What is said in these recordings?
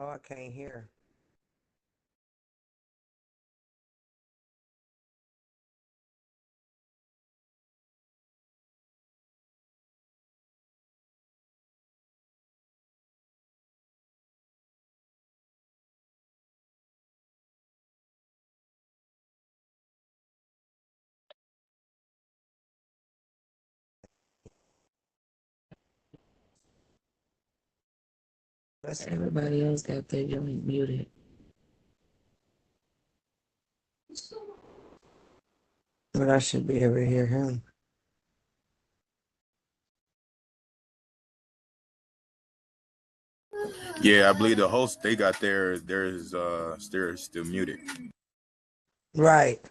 Oh, I can't hear. Everybody else got their joint muted. But I should be able to hear him. Yeah, I believe the host they got they're still muted. Right.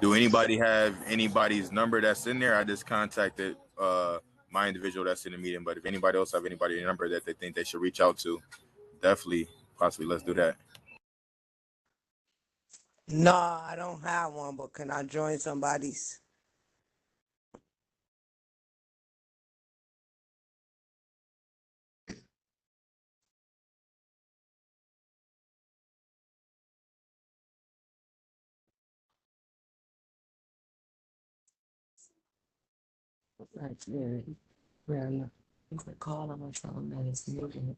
Do anybody have anybody's number that's in there? I just contacted my individual that's in the meeting, but if anybody else have anybody's number that they think they should reach out to, definitely possibly let's do that. No, I don't have one, but can I join somebody's? Like, yeah, yeah. You could call on my phone that is muted.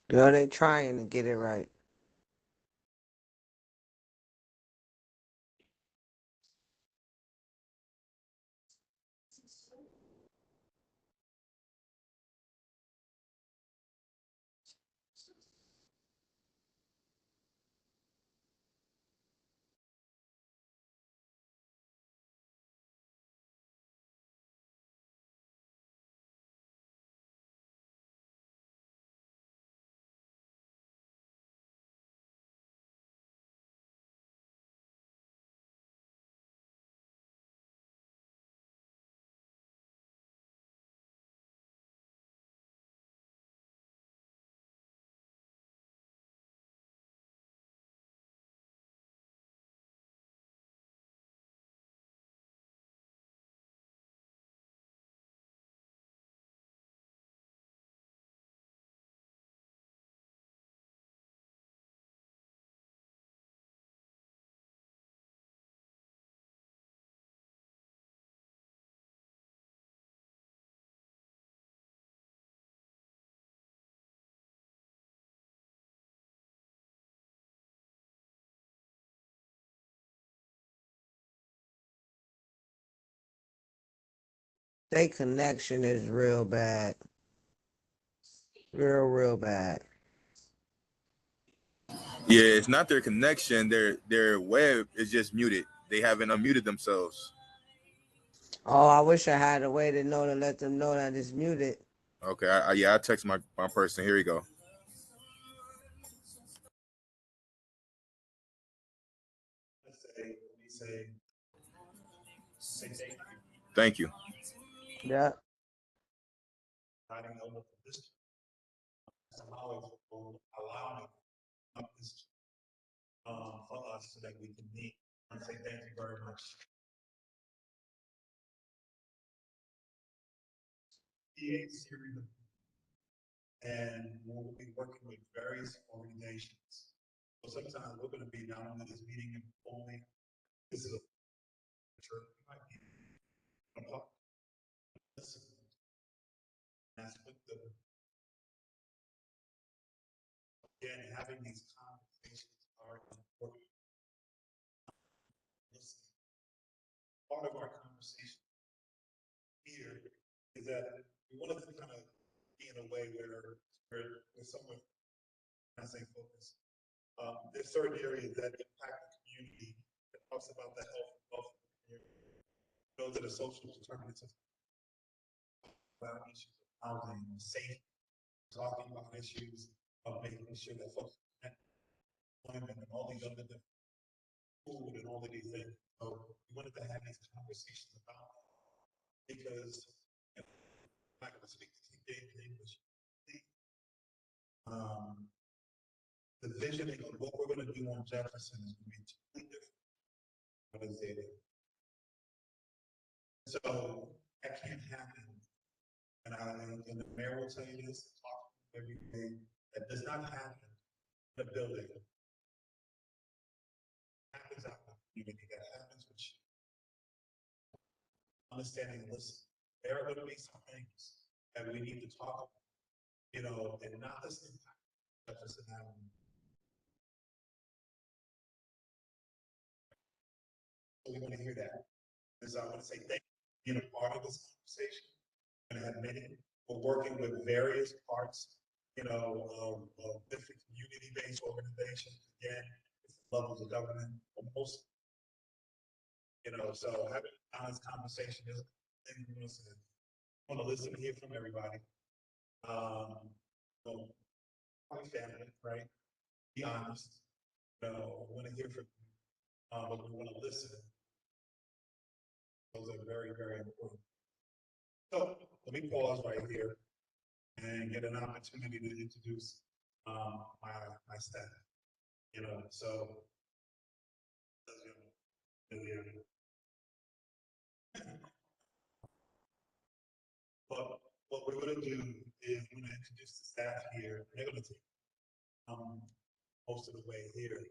Girl, they trying to get it right. They connection is real bad. Real bad. Yeah, it's not their connection. Their web is just muted. They haven't unmuted themselves. Oh, I wish I had a way to know to let them know that it's muted. Okay, yeah, I text my person. Here we go. Thank you. Yeah. be a series of, and we'll be working with various organizations. So sometimes we're going to be not only this meeting only, this is a church, we might be a public. That's what the, again, having these conversations are important. Listen, part of our conversation here is that we wanted to kind of be in a way where we're somewhat, I say focus. There's certain areas that impact the community that talks about the health and wealth of the community. Those are the social determinants about issues of housing, safety, talking about issues of making sure that folks connect, employment, and all these other different food and all of these things. So we wanted to have these conversations about that because you know, I'm not going to speak to David in English. The visioning of what we're going to do on Jefferson is going to be totally different from what is there. So that can't happen. And the mayor will tell you this, talk every day, that does not happen in a building. It happens out in the community, that happens with you. Understanding, listen, there are going to be some things that we need to talk about, you know, and not this impact Jefferson Avenue. So we want to hear that. And so I want to say thank you for being a part of this conversation. And have many, we're working with various parts, you know, of different community-based organizations. Again, it's levels of government, almost, you know, so having an honest conversation is thing we want to listen, hear from everybody. So, my family, right? Be honest. You know, we want to hear from you, but we want to listen. Those are very, very important. So let me pause right here and get an opportunity to introduce my staff. You know, so but what we're going to do is we're going to introduce the staff here. They're going to take most of the way here.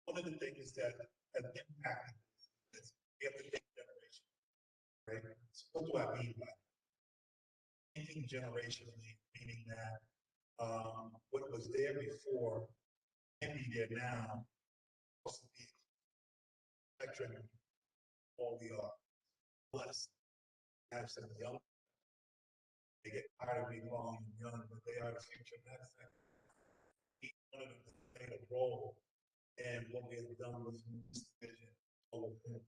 One of the things that has impacted is we have to think generation, right? So what do I mean by that? Thinking generationally, meaning that what was there before can be there now, also be spectrum, all we are blessed. Have some young, they get tired of being long and young, but they are the future. Matter of fact, each one of them played a role in what we have done with this vision over him.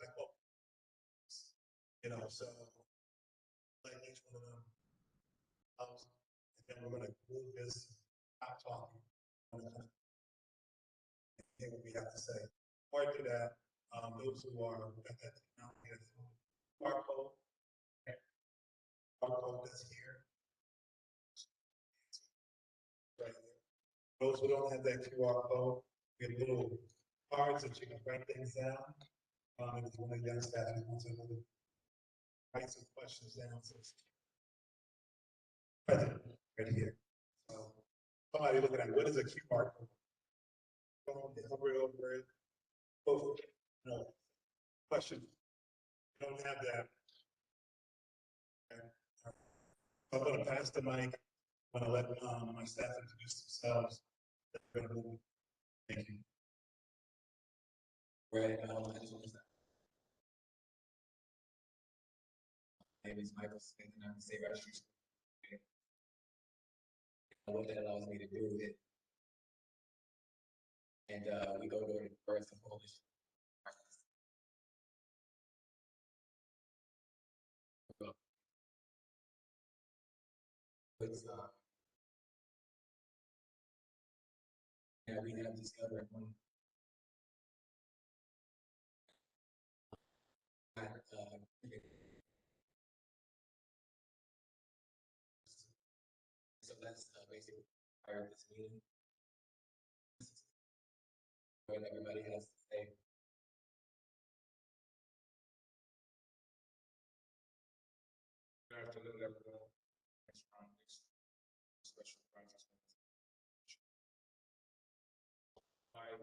Like, oh, you know, so like each one of them helps, and then we're going to move this, stop talking, and hear what we have to say. Prior to that, those who are at that technology, QR code, that's here, right here. Those who don't have that QR code, we have little cards that you can write things down. And if one of the young staff wants to write some questions down, so right here. So somebody looking at what is a QR code? They hover it over it. Both, you know, question. You don't have that. Okay. So I'm going to pass the mic. I'm going to let my staff introduce themselves. Thank you. Right. I just want to say. My name is Michael Smith, and I'm the state registry. What that allows me to do is, and we go to the first and Polish. It's, yeah, we have discovered one. So that's basically part of this meeting. What everybody has to say.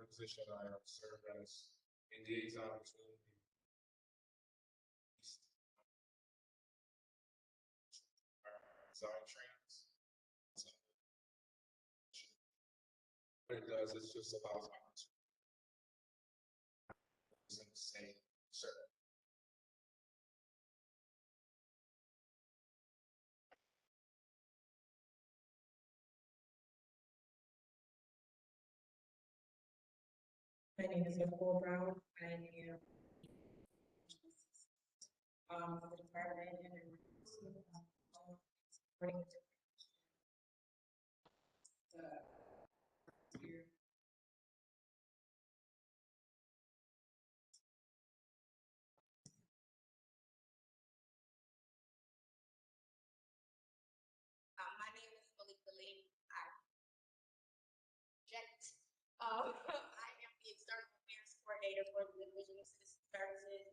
position I serve as in liaison between the design trains. So what it does is just allows opportunities in the same circle. My name is Nicole Brown. I am the department and supporting the here. My name is Malika Lee. I project. I am the external affairs coordinator for the Division of Citizen Services.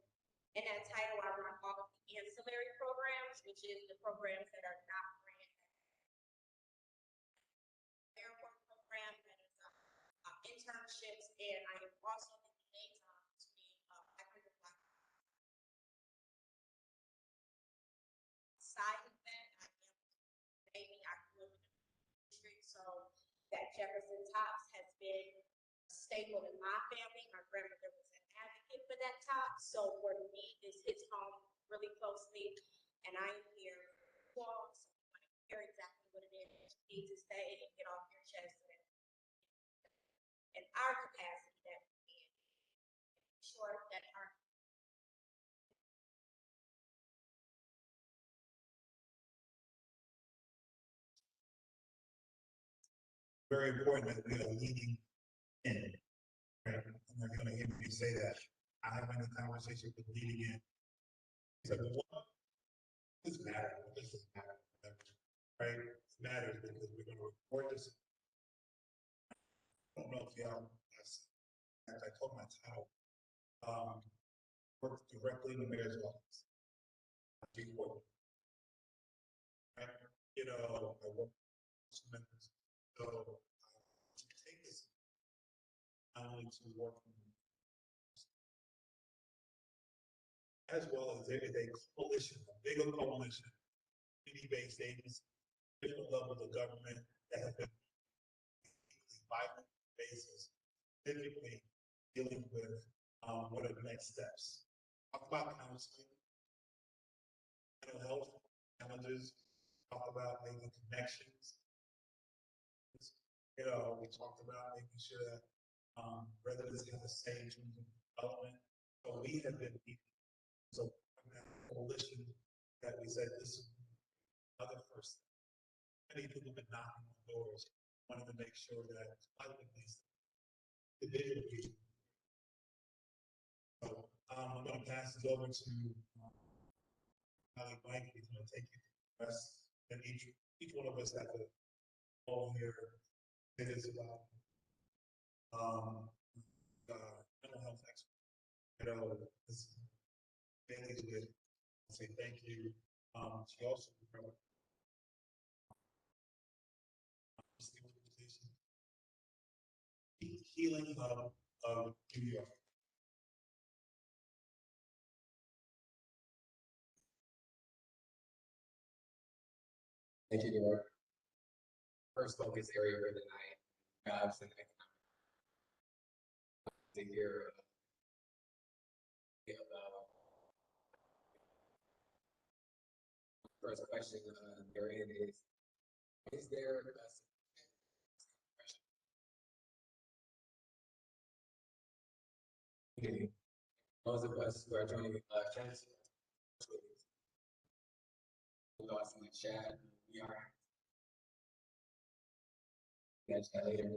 In that title, I run all of the ancillary programs, which is the programs that are not grant. Airport program that is internships, and I am also the liaison between African Black. Side of that, I am maybe I grew up in the district, so that Jefferson Tops has been a staple in my family. My grandmother was an advocate for that top, so for me, this hits home really closely, and I am here for so I want to hear exactly what it is you need to say and get off your chest in our capacity that we can ensure that our very important that we are leading in. Right? And they're going to hear me say that. I have a conversation with leading in. It's like, well, what does matter? What does this matter? Right? It matters because we're going to report this. I don't know if y'all, as I told my title, work directly in the mayor's office. Report. Right? You know, I work with members. So take this not only to work as well as there is a coalition, a bigger coalition, community-based agencies, different levels of government that have been violent basis, typically dealing with what are the next steps. Talk about counseling, mental health challenges, talk about making connections. You know, we talked about making sure that residents have the same terms of development. So we have been, so coalition that we said this is another first. Many people have been knocking on doors, wanting to make sure that like these individuals. So I'm going to pass this over to Mike. He's going to take you through the rest, and each one of us has a role here. It is about mental health expert. You know, this families with say thank you. She also healing of New York. Thank you, Lord. First focus area for tonight, jobs and economic. To hear about first question therein is there a those of us who are joining chats, thoughts in the chat, we are catch that later.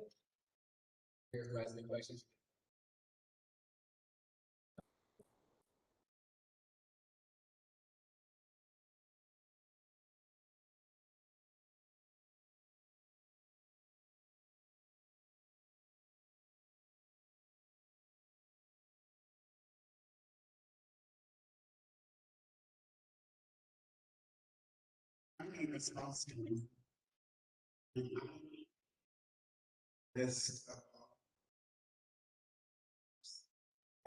Here's who has any questions. My name is Austin. This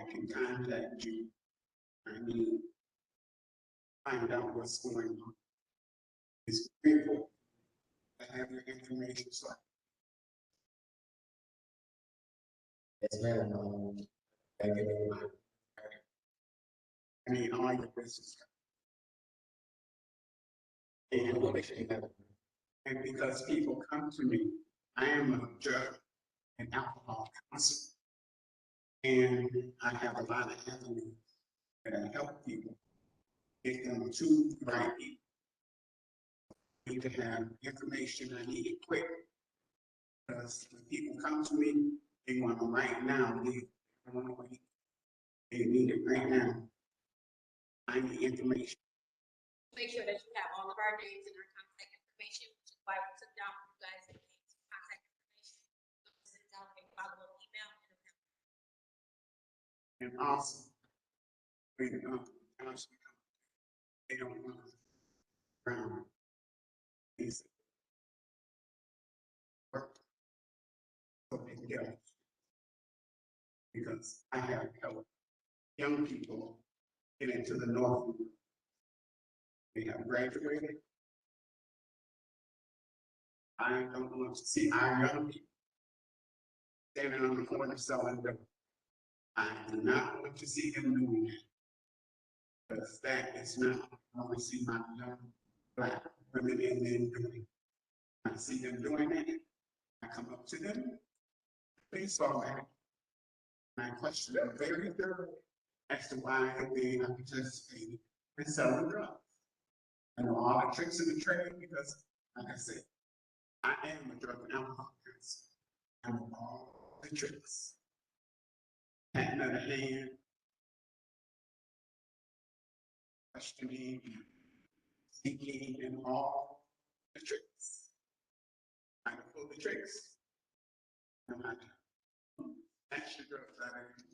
I can contact you. I need to find out what's going on. It's grateful to have your information, so Yes, ma'am. Thank you very much. I need all your business. And we'll make sure you have it. And because people come to me, I am a drug and alcohol counselor. And I have a lot of avenues that I help people get them to the right people. I need to have information I need it quick. Because when people come to me, they want them right now. They don't want to wait. They need it right now. I need information. Make sure that you have all of our names and our contact information, which is why we took down you guys' names, contact information. Send out a follow-up email. And also, when council come, they don't want to round. These work so they can get out. Because I have helped young people get into the North. They have graduated. I don't want to see our young people standing on the corner selling dope. I do not want to see them doing that. Because that is not, I want to see my young Black women and men doing. I see them doing that. I come up to them, baseball bat, and I question them very thoroughly as to why they are participating in selling drugs. I know all the tricks of the trade because, like I said, I am a drug and alcohol counselor. I know all the tricks. Patting of the hand, questioning, seeking, and all the tricks. I can pull the tricks. I'm not extra drugs out of you.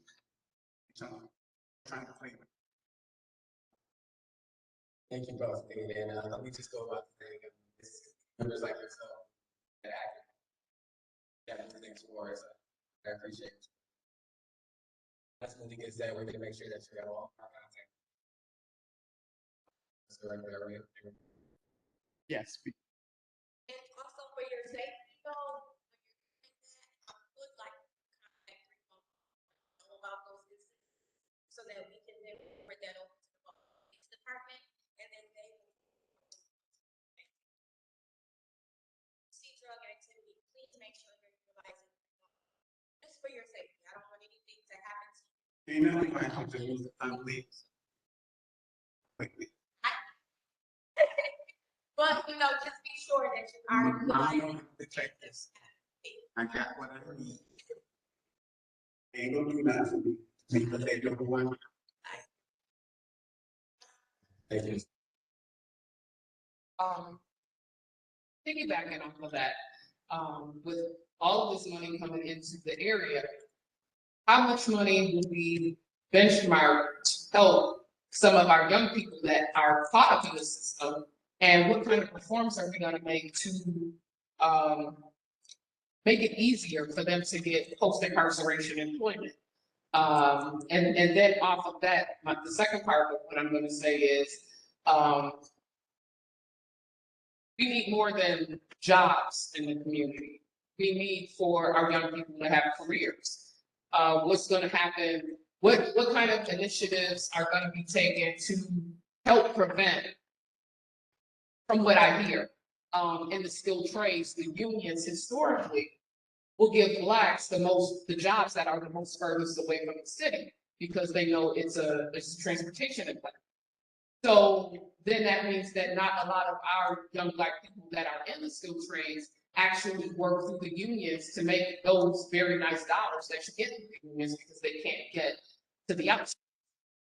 So I'm trying to play with. Thank you both. And let me just go about the thing. Members like yourself that act that things for us. I appreciate it. That's when it gets that we're gonna make sure that you have all our contact. So right there, right? Yes. And also for your safety, though, when you're doing that, I would like to contact know about those incidents so that we can then report that over to the police department and then they will see drug activity. Please make sure you're utilizing just for your safety. I don't want anything to happen to you. Ain't nothing like how to use the family. But, you know, just be sure that you are utilizing. Detectives. I got what I need. Ain't gonna do nothing for me because they don't want. Thank you. Piggybacking off of that, with all of this money coming into the area, how much money will be benchmarked to help some of our young people that are caught up in the system? And what kind of reforms are we gonna make to make it easier for them to get post-incarceration employment? And then off of that, the second part of what I'm gonna say is, we need more than jobs in the community. We need for our young people to have careers. What's gonna happen? What kind of initiatives are gonna be taken to help prevent, from what I hear, in the skilled trades, the unions historically will give Blacks the jobs that are the most furthest away from the city because they know it's a transportation impact. So then that means that not a lot of our young Black people that are in the skilled trades actually work through the unions to make those very nice dollars that you get through the unions because they can't get to the outside.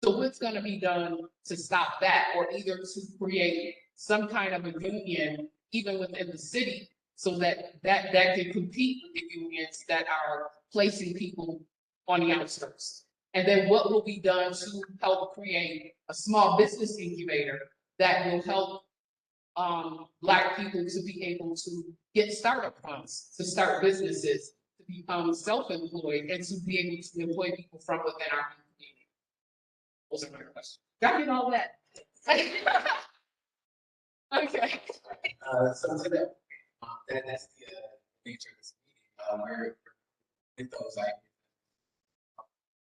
So what's gonna be done to stop that, or either to create some kind of a union even within the city so that can compete with the unions that are placing people on the outskirts? And then what will be done to help create a small business incubator that will help Black people to be able to get startup funds, to start businesses, to become self-employed, and to be able to employ people from within our Wasn't my question. Got it all that. Okay. So to that, that's the nature of this meeting. We're with those ideas.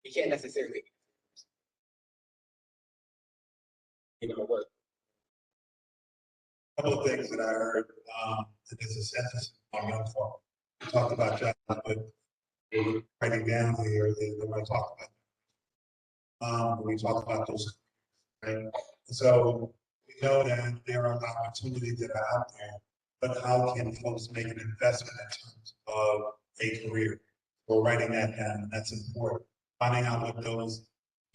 We can't necessarily, what. Couple of things that I heard, that there's a sentence on young folk. We talked about jobs, but writing down here, they want to talk about. We talk about those, right? So we know that there are opportunities that are out there, but how can folks make an investment in terms of a career? We're writing that down, and that's important. Finding out what those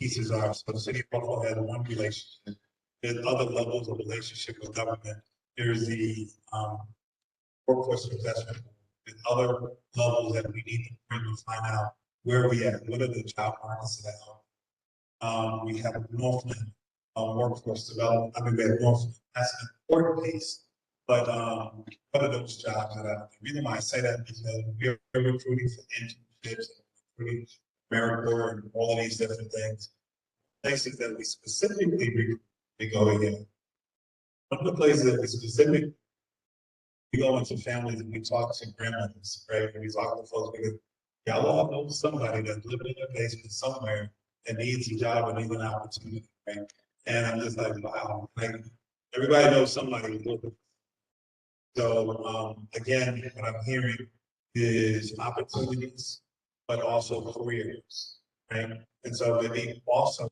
pieces are. So the city of Buffalo has one relationship. There's other levels of relationship with government. There's the workforce investment. There's other levels that we need to bring to find out where we at. What are the job markets that are? We have Northland workforce development. I mean, we have Northland. That's an important piece. But what are those jobs that are out there? The reason why I say that is because we're recruiting for internships, recruiting AmeriCorps, and all of these different things. Places that we specifically recruit, we go again. One of the places that we specifically, we go into families and we talk to grandmothers, right? And we talk to folks because y'all all know somebody that's living in a basement somewhere that needs a job or needs an opportunity, right? And I'm just like, wow, like everybody knows somebody who's looking. So again, what I'm hearing is opportunities, but also careers, right? And so maybe also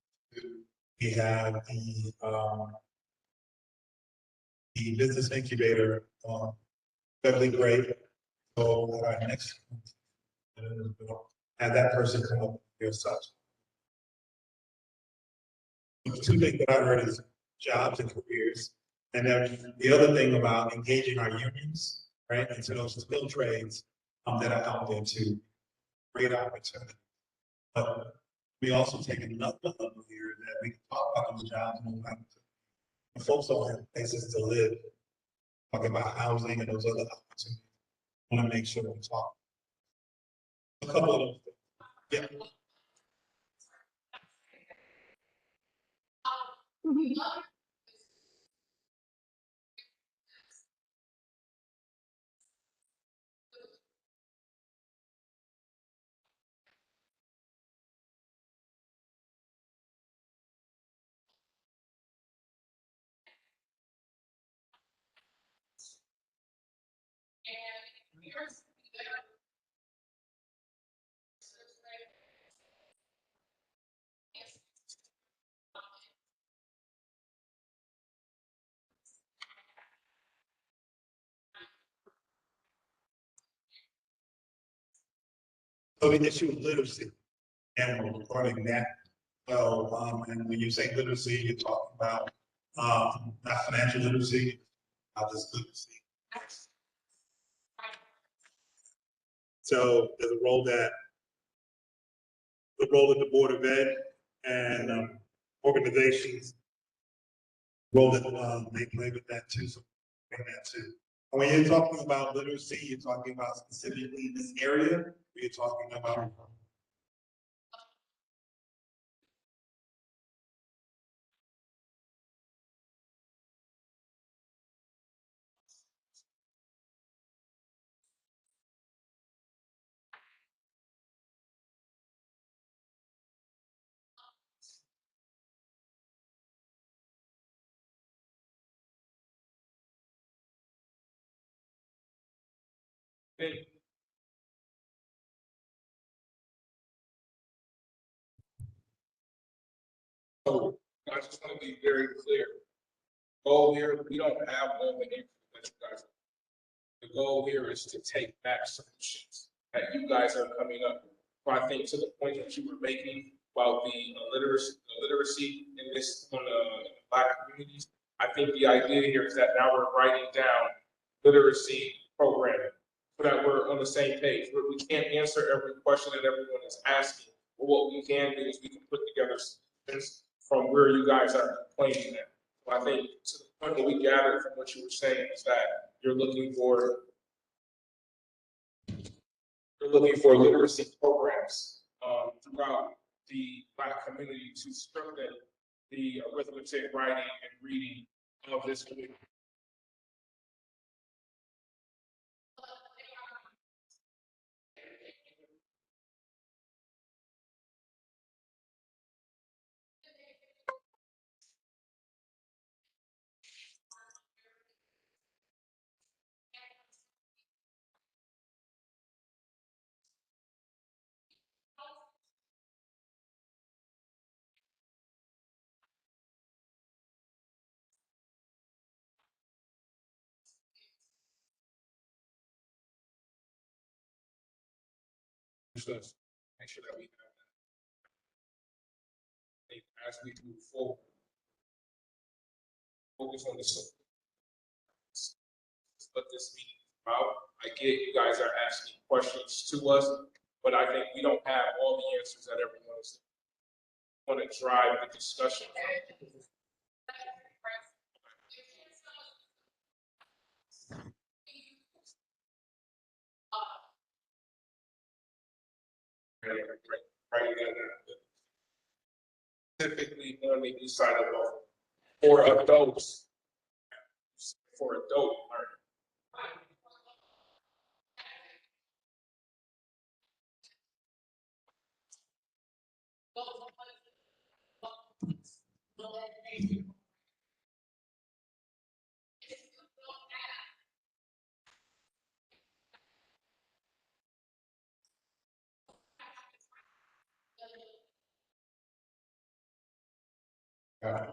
we have the business incubator, Beverly Gray. So our next, have that person come up with such. The two things that I heard is jobs and careers. And then the other thing about engaging our unions, right, into those skilled trades that are out there too. Great opportunity. But we also take another level here that we can talk about those jobs and those opportunities. And folks don't have places to live. Talking about housing and those other opportunities. I want to make sure we talk. A couple of those things. Yeah. So the issue of literacy, and we're regarding that. So, and when you say literacy, you're talking about not financial literacy, not just literacy. So there's a role that the role of the Board of Ed and organizations role that they play with that too. So bring that too. And when you're talking about literacy, you're talking about specifically in this area. You're talking about So I just want to be very clear. Goal here, we don't have all the answers that you guys. The goal here is to take back solutions that you guys are coming up with. But I think to the point that you were making about the literacy in this on the Black communities, I think the idea here is that now we're writing down literacy programming so that we're on the same page. We can't answer every question that everyone is asking, but what we can do is we can put together solutions from where you guys are complaining at. So I think to the point that we gathered from what you were saying is that you're looking for literacy programs throughout the Black community to strengthen the arithmetic, writing, and reading of this community. Just make sure that we have that as we move forward. Focus on the what this meeting is about. I get you guys are asking questions to us, but I think we don't have all the answers that everyone is want to drive the discussion. Right. Typically, only be signed up for adults, for adult learning.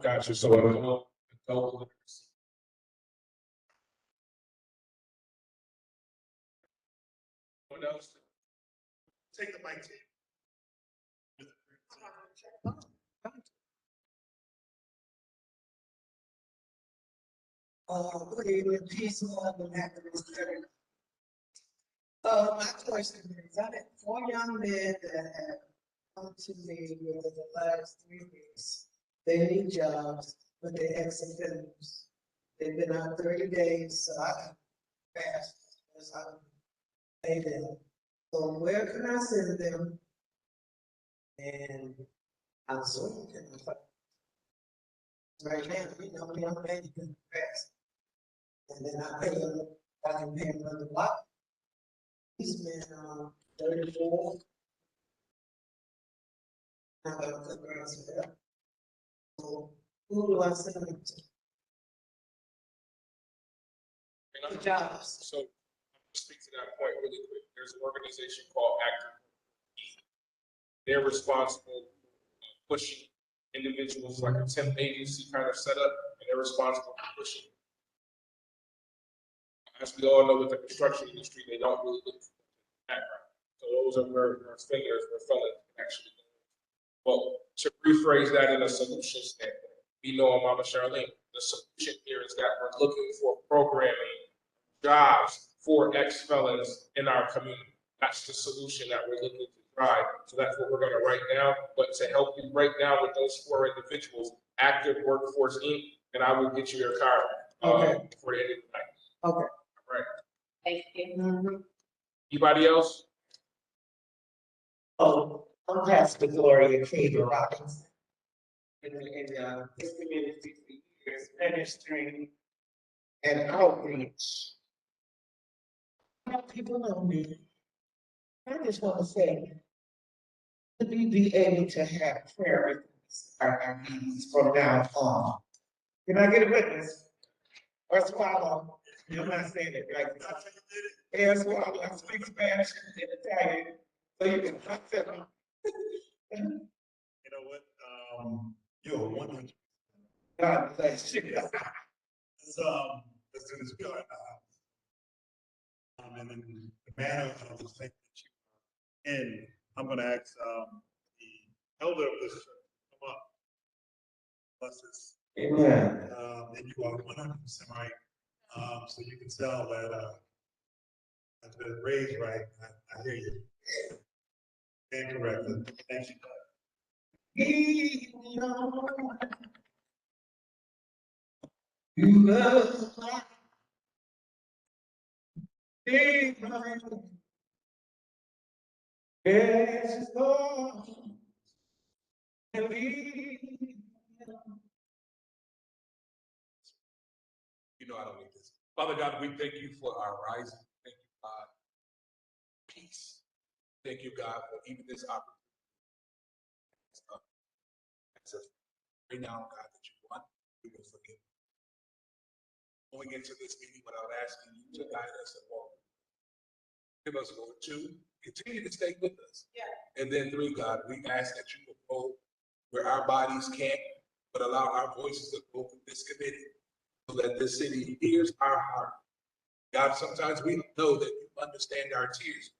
Gotcha. So adult literacy. What else? Take the mic. Good evening, peace, love, and happiness. My question is, I had 4 young men that have come to me within the last 3 weeks. They need jobs, but they're ex-offenders. They've been out 30 days, so I can fast as I pay them. So where can I send them? And I'm so right now, you know, I'm ready to fast. And then I pay them, I can pay them another lot. He's been 34. I got the girls for that. So who do I send them to? And The jobs. So I'm gonna speak to that point really quick. There's an organization called Active. They're responsible for pushing individuals like a temp agency kind of setup, and they're responsible for pushing. As we all know, with the construction industry, they don't really look for background. So those are where offenders, where felons can actually go. Well, to rephrase that in a solution standpoint, we know, Mama Charlene, the solution here is that we're looking for programming jobs for ex-felons in our community. That's the solution that we're looking to drive. So that's what we're gonna write down. But to help you write down with those 4 individuals, Active Workforce Inc., and I will get you your card before the end of the night. Okay. All right. Thank you. Mm-hmm. Anybody else? Oh, I'm Pastor Gloria Caver Robinson. In this community for years, ministering and outreach. People know me. I just want to say, to be able to have prayer with our meetings from now on. Can I get a witness? Or swallow? You're not saying it like that. Yeah, swallow. I speak Spanish and Italian, so you can tell me. You know what? You're 100. God bless you. Let's do this. We are, and in the manner of the thing that you are in, I'm going to ask the elder of this church to come up. Bless this. Amen. And you are 100% right. So you can tell that I've been raised right. I hear you. Stand corrected. Thank you. You love my yes, Lord. You know I don't need this. Father God, we thank you for our rising. Thank you, God. Peace. Thank you, God, for even this opportunity. Right now, God, that you want, you will forgive. Going into this meeting without asking you to guide us and walk. Give us, Lord, 2, continue to stay with us. Yeah. And then 3, God, we ask that you will go where our bodies can't, but allow our voices to go through this committee so that this city hears our heart. God, sometimes we don't know that you understand our tears.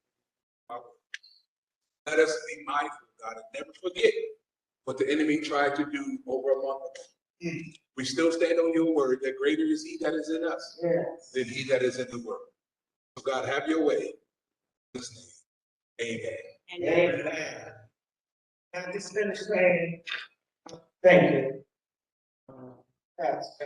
Let us be mindful, God, and never forget what the enemy tried to do over a month ago. We still stand on your word that greater is he that is in us than he that is in the world. So God, have your way. In his name, amen. Amen. Now just finish saying, thank you. That's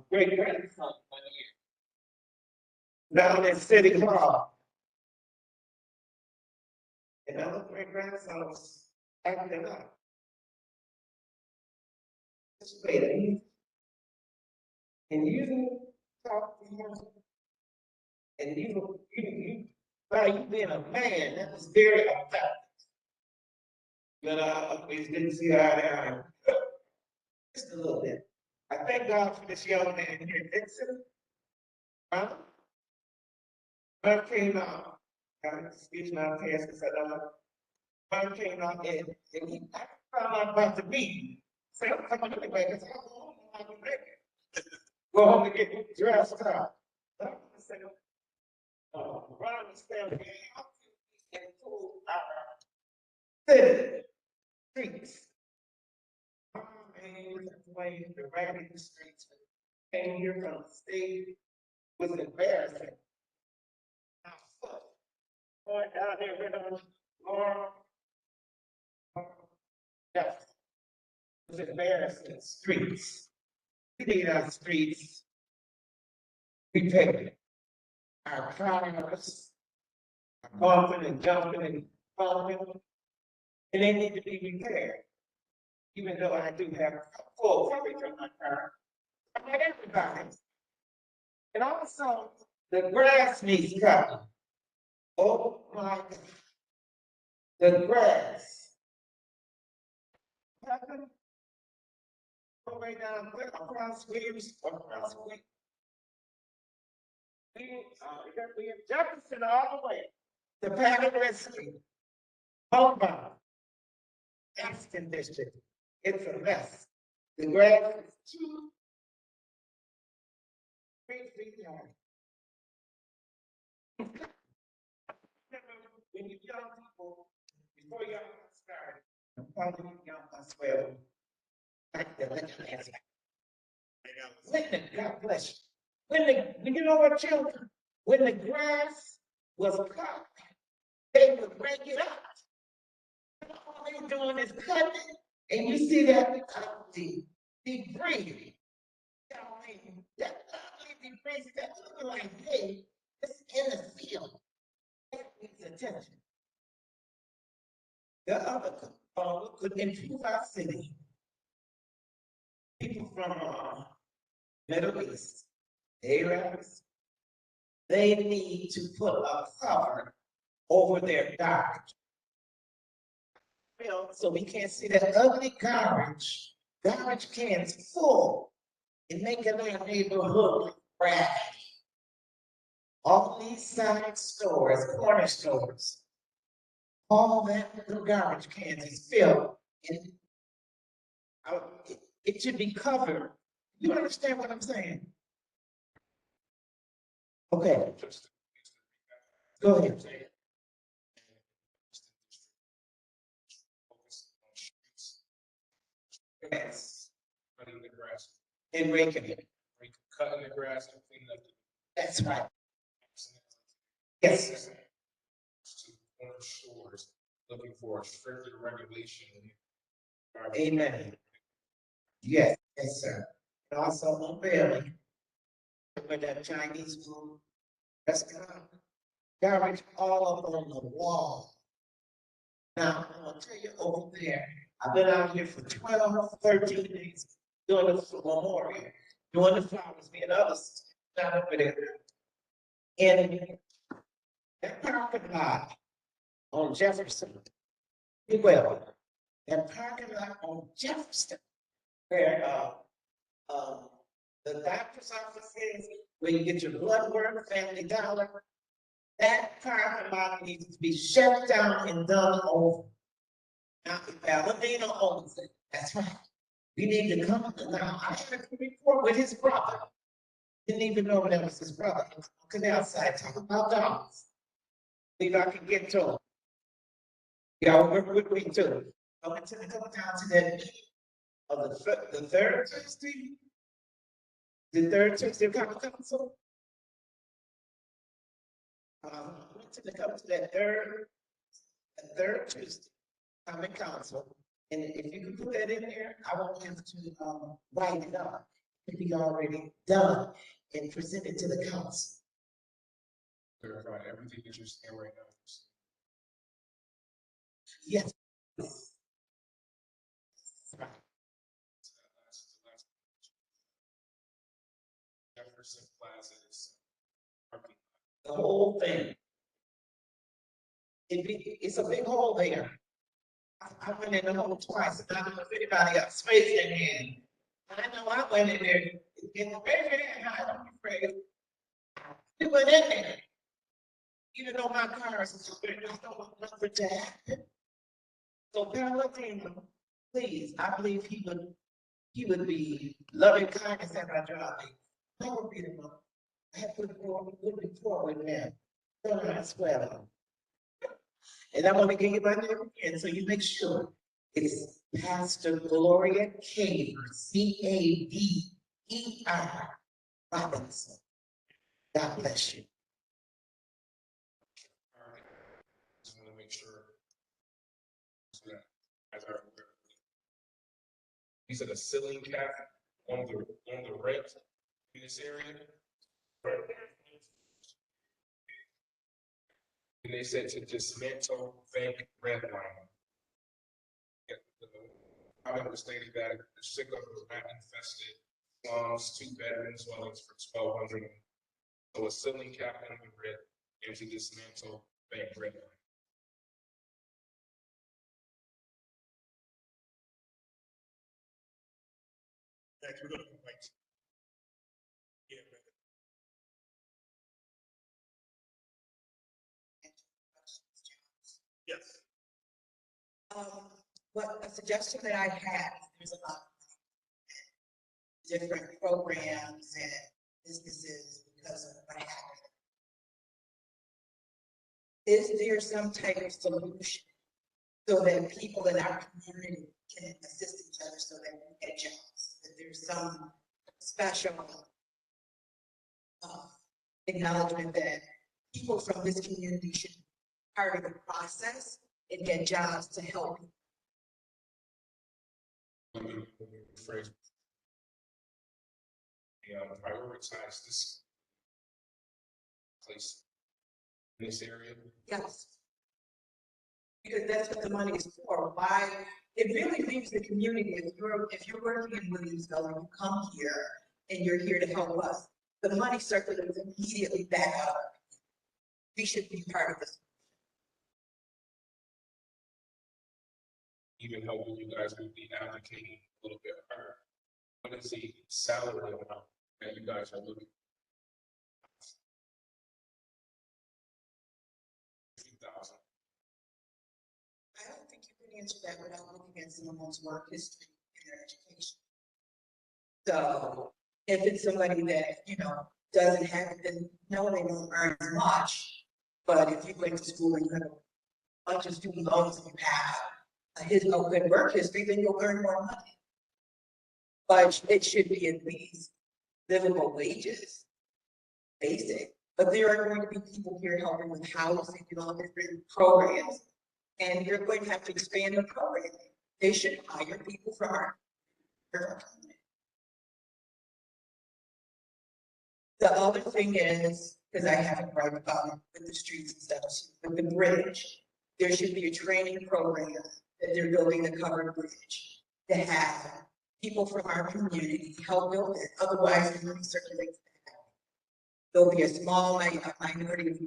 great grandson down in City Hall. And other great grandson was acting up. Just wait a minute. And you talk to him, and you being a man, that was very effective. But I always didn't see eye to eye. Just a little bit. I thank God for this young man here, Dixon. Mom came out, excuse my pants, because I don't know. Mom came out and he found out about the meeting. So I'm coming anyway, because I don't know how to make it. Go home and get dressed up. Ron is standing out and told our city streets. Man was playing the raggedy streets. Came here from the state was embarrassing. Going down there with Laura. Yes. It was embarrassing. Streets. We need our streets. We take our cars, bumping and jumping and bumping, and they need to be repaired. Even though I do have a full coverage on my car, I like everybody. And also, the grass needs cutting. Oh my God. The grass. Go way down across Williams, across Williams. We have Jefferson all the way to Patterson Street. Homebound. Aston District. It's a mess. The grass is 3 feet high. When you young people, before y'all start, probably young as well. God bless you. When you know what, children, when the grass was cut, they would break it up. All they're doing is cutting it, and you see that debris. That ugly debris that look like, hey, it's in the field. That needs attention. The other could improve our city. People from Middle East, Arabs, they need to put a cover over their garbage. So we can't see that ugly garbage cans full and making our neighborhood raggedy. All these side stores, corner stores, all that little garbage cans is filled. And it should be covered. You understand what I'm saying? Okay. Go ahead. Yes. Cutting the grass. And raking it. Cutting the grass and cleaning up. That's right. Yes. To corner stores looking for a stricter regulation. Amen. Yes, sir. And also unveiling with that Chinese food restaurant garbage all up on the wall. Now, I'm gonna tell you over there, I've been out here for 12, 13 days doing the memorial, doing the flowers, being others, down over there. And that parking lot on Jefferson, well, that parking lot on Jefferson, where, the doctor's office is, where you get your blood work, Family Dollar, that parking lot needs to be shut down and done over. Now, Valentino owns it, that's right. We need to come, now, I had a report with his brother. Didn't even know that was his brother. Canal side talking about dogs. If I can get to him. Y'all work with me too. I'm gonna come down to that meeting of the third Tuesday. The third Tuesday of common council. I'm to come to that third Tuesday common council. And if you can put that in there, I won't have to write it up. It'll be already done and presented to the council. Clarify everything that you're saying right now. Yes. Jefferson Plaza is parking The whole thing. It's a big hole there. I went in the hole twice, and I don't know if anybody got space in there. I know I went in there, in the very high, I'm afraid. We went in there. Even though my car is stupid, I don't want nothing to happen. So Valentino, please, I believe he would be loving kindness at my job. I would be the one. I have good rapport with them. Don't I swear. And I'm gonna give you my name again, so you make sure it's Pastor Gloria Caver, Caver Robinson. God bless you. All right. Just want to make sure. That as our, you said a ceiling cap on the rent in this area. Right. And they said to dismantle bank red line. I understated that the sick of rat infested slums, 2-bedroom dwellings for 1,200. So a ceiling cap on the red and to dismantle bank red line. Next, we're gonna invite. Yeah. Yes. What a suggestion that I had, there's a lot of different programs and businesses because of what happened. Is there some type of solution so that people in our community can assist each other so that we get jobs? That there's some special acknowledgement that people from this community should be part of the process and get jobs to help people. Let me rephrase. Prioritize this place in this area. Yes. Because that's what the money is for. Why? It really leaves the community. If you're working in Williamsville and you come here and you're here to help us, the money circulates immediately back out. We should be part of this. Even helping you guys with the advocating a little bit harder. What is the salary amount that you guys are looking? 50,000. I don't think you can answer that without looking at someone's work history and their education. So if it's somebody that, doesn't have it, then no, they won't earn as much. But if you went to school and you have a bunch of student loans and you have a good work history, then you'll earn more money. But it should be at least livable wages, basic. But there are going to be people here helping with housing and all different programs. And you're going to have to expand the program. They should hire people from our community. The other thing is, because I have it right with the streets and stuff, with the bridge. There should be a training program that they're building a covered bridge to have people from our community help build it. Otherwise, it really circulates. There'll be a small minority of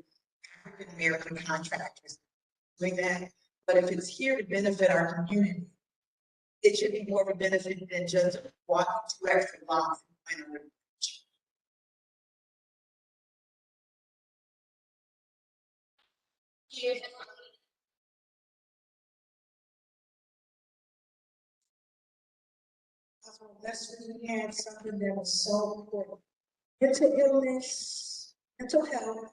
African American contractors doing that. But if it's here to benefit our community, it should be more of a benefit than just walking 2 extra blocks. Yeah. That's when we had something that was so important. Mental illness, mental health,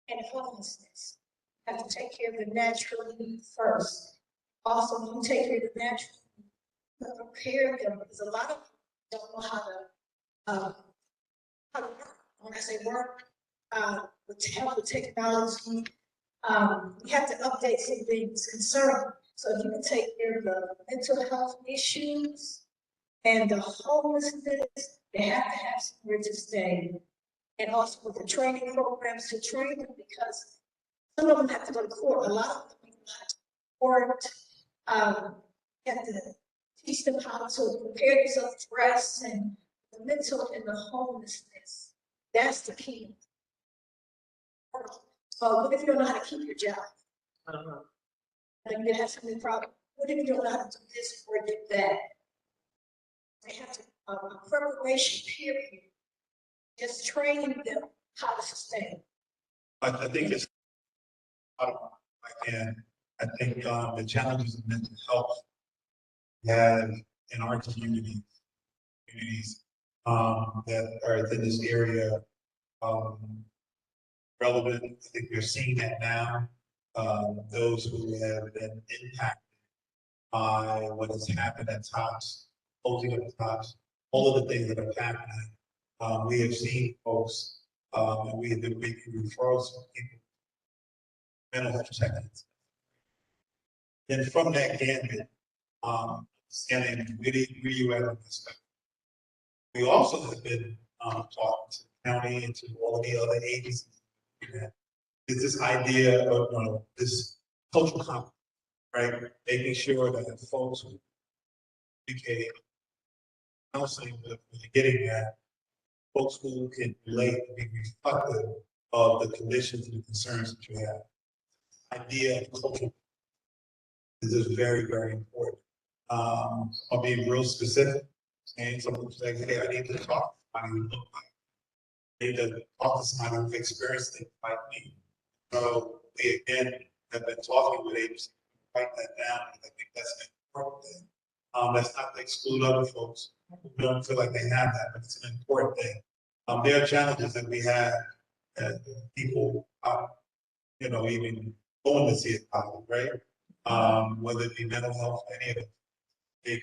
and homelessness. Have to take care of the natural needs first. Also, when you take care of the natural needs, prepare them, because a lot of people don't know how to work. When I say work, with help with technology, we have to update some things concerning. So if you can take care of the mental health issues and the homelessness, they have to have somewhere to stay. And also with the training programs to train them, because some of them have to go to court. A lot of them have to court. You have to teach them how to prepare themselves to rest, and the mental and the homelessness. That's the key. What if you don't know how to keep your job? And you have so many problems. What if you don't know how to do this or do that? They have to, a preparation period, just training them how to sustain. I think it's, and I think the challenges of mental health we have in our communities that are in this area relevant. I think we're seeing that now. Those who have been impacted by what has happened at TOPS, closing of the TOPS, all of the things that have happened. We have seen folks, and we have been making referrals from people, mental health check-ins. Then from that gambit, understanding where you at on this stuff. We also have been talking to the county and to all of the other agencies. Is this idea of this cultural competence, right? Making sure that folks who communicate, counseling with getting that, folks who can relate and be reflective of the conditions and the concerns that you have. Idea of cultural is just very, very important. I'll be real specific, and someone say, hey, I need to talk to somebody who look like, I need to talk to somebody who's experienced things like me. So we again have been talking with agencies, write that down. I think that's an important thing. That's not to exclude other folks who don't feel like they have that, but it's an important thing. There are challenges that we have as people, even going to see it, right? Whether it be mental health, any of it.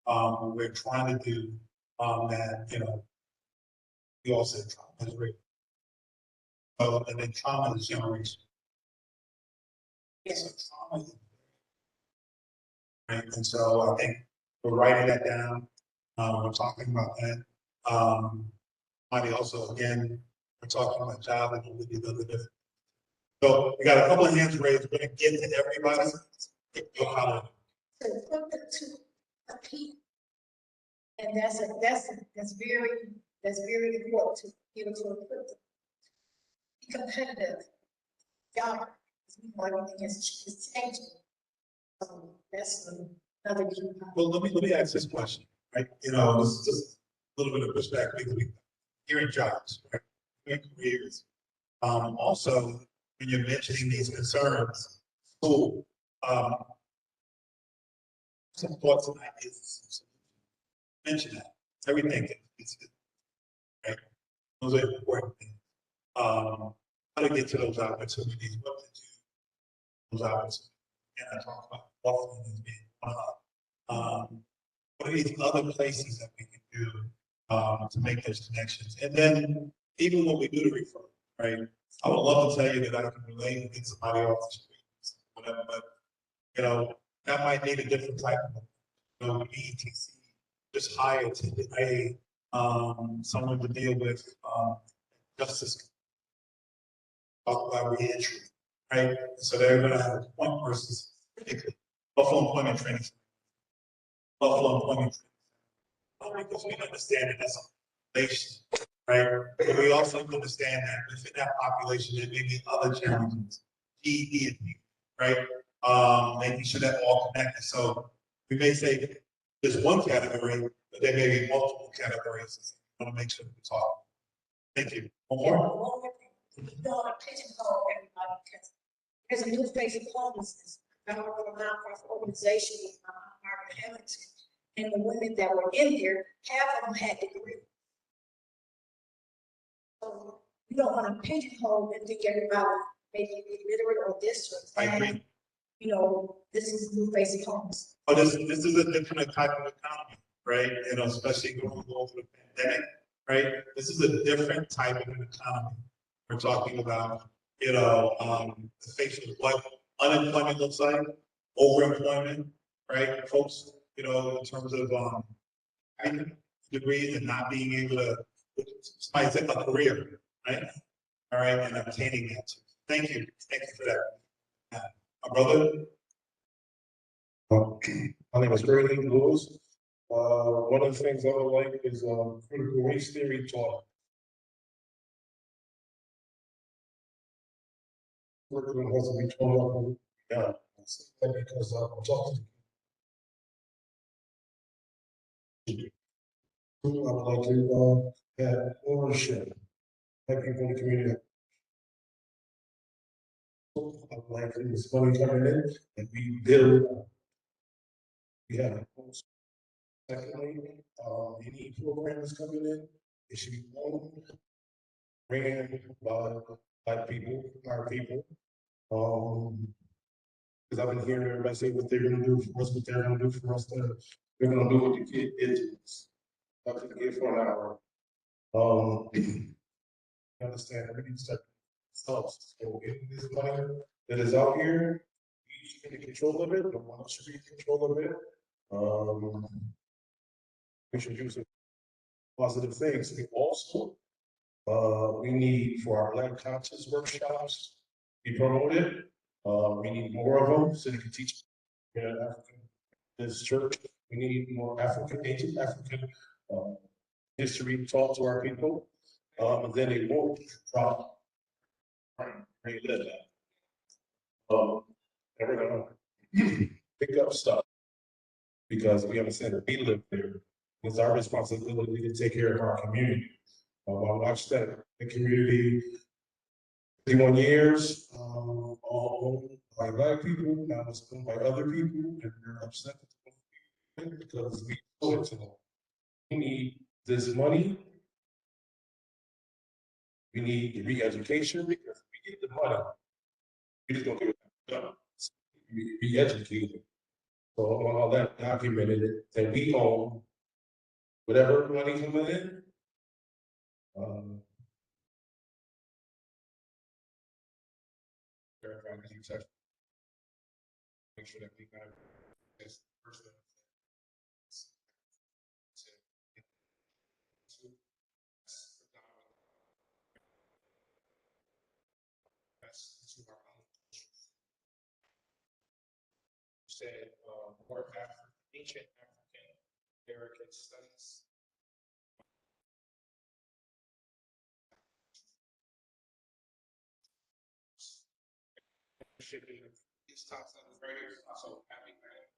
We're trying to do that, we all said trauma is real. And then trauma is generation. Yes, trauma is right. And so I think we're writing that down. We're talking about that. Money also, again, we're talking about job and we did other different. So we got a couple of hands raised. We're going to get to everybody. To put the two compete, and that's very important to be able to put the be competitive. Job, everything is changing. So that's another key. Well, let me ask this question, right? This is just a little bit of perspective. Here in jobs, right? In careers. Also, when you're mentioning these concerns, school, some thoughts and ideas. Mention that. Everything is right. Those are important things. How to get to those opportunities, what to do those opportunities. And I talk about often as being one of what are these other places that we can do to make those connections? And then even when we do the referral, right? I would love to tell you that I can relate and get somebody off the street, whatever, but that might need a different type of ETC, just hire to someone to deal with justice. talk about reentry, right? So they're gonna have point persons, particularly Buffalo Employment Training. Buffalo Employment Training. Because we understand that that's a population, right? But we also understand that within that population, there may be other challenges, GED, right? Making sure that all connected. So we may say there's one category, but there may be multiple categories. I want to make sure we talk. Thank you. One more. We don't want to pigeonhole everybody because there's a new phase of homelessness. I don't know, a nonprofit organization, Margaret Hamilton, and the women that were in there, half of them had degrees. So we don't want to pigeonhole and think everybody maybe illiterate or this or I that. agree. You know, this is new phase of homelessness. Oh, this is a different type of economy, right? You know, especially going through the pandemic, right? This is a different type of an economy. We're talking about, you know, the face of what unemployment looks like, overemployment, right? Folks, you know, in terms of having degrees and not being able to, somebody said a career, right? All right, and obtaining that. Thank you for that. My brother. My name is Curly Lewis. One of the things I would like is critical race theory taught. Curriculum has to be taught. Yeah, because I'm talking. I would like to have ownership, have people in the community. I would like this money coming in and we build. We have. Secondly, any programs coming in, it should be owned, ran by people, our people. Because I've been hearing everybody say what they're gonna do for us, what they're gonna do for us, they're gonna do what the kid did to us. Up to the kid for an hour. I understand we need to start ourselves. So getting this money that is out here, we should be in control of it, the one should be in control of it. We should use it positive things. We also, we need for our Black conscious workshops be promoted. We need more of them so they can teach African, this church. We need more African, ancient African history taught to our people. And then they won't drop. They live that. And we're gonna pick up stuff because we understand that we live there. It's our responsibility to take care of our community. I watched that the community 51 years, all owned by Black people, now it's owned by other people, and we're upset because we owe it to them. We need this money. We need re-education because we get the money. We just don't give it done. Re-educated. So I want all that documented that we own whatever money coming in. Verify the success. Make sure that we got this person. To our own. Said more ancient African American studies. Should be these top seven graders also having that.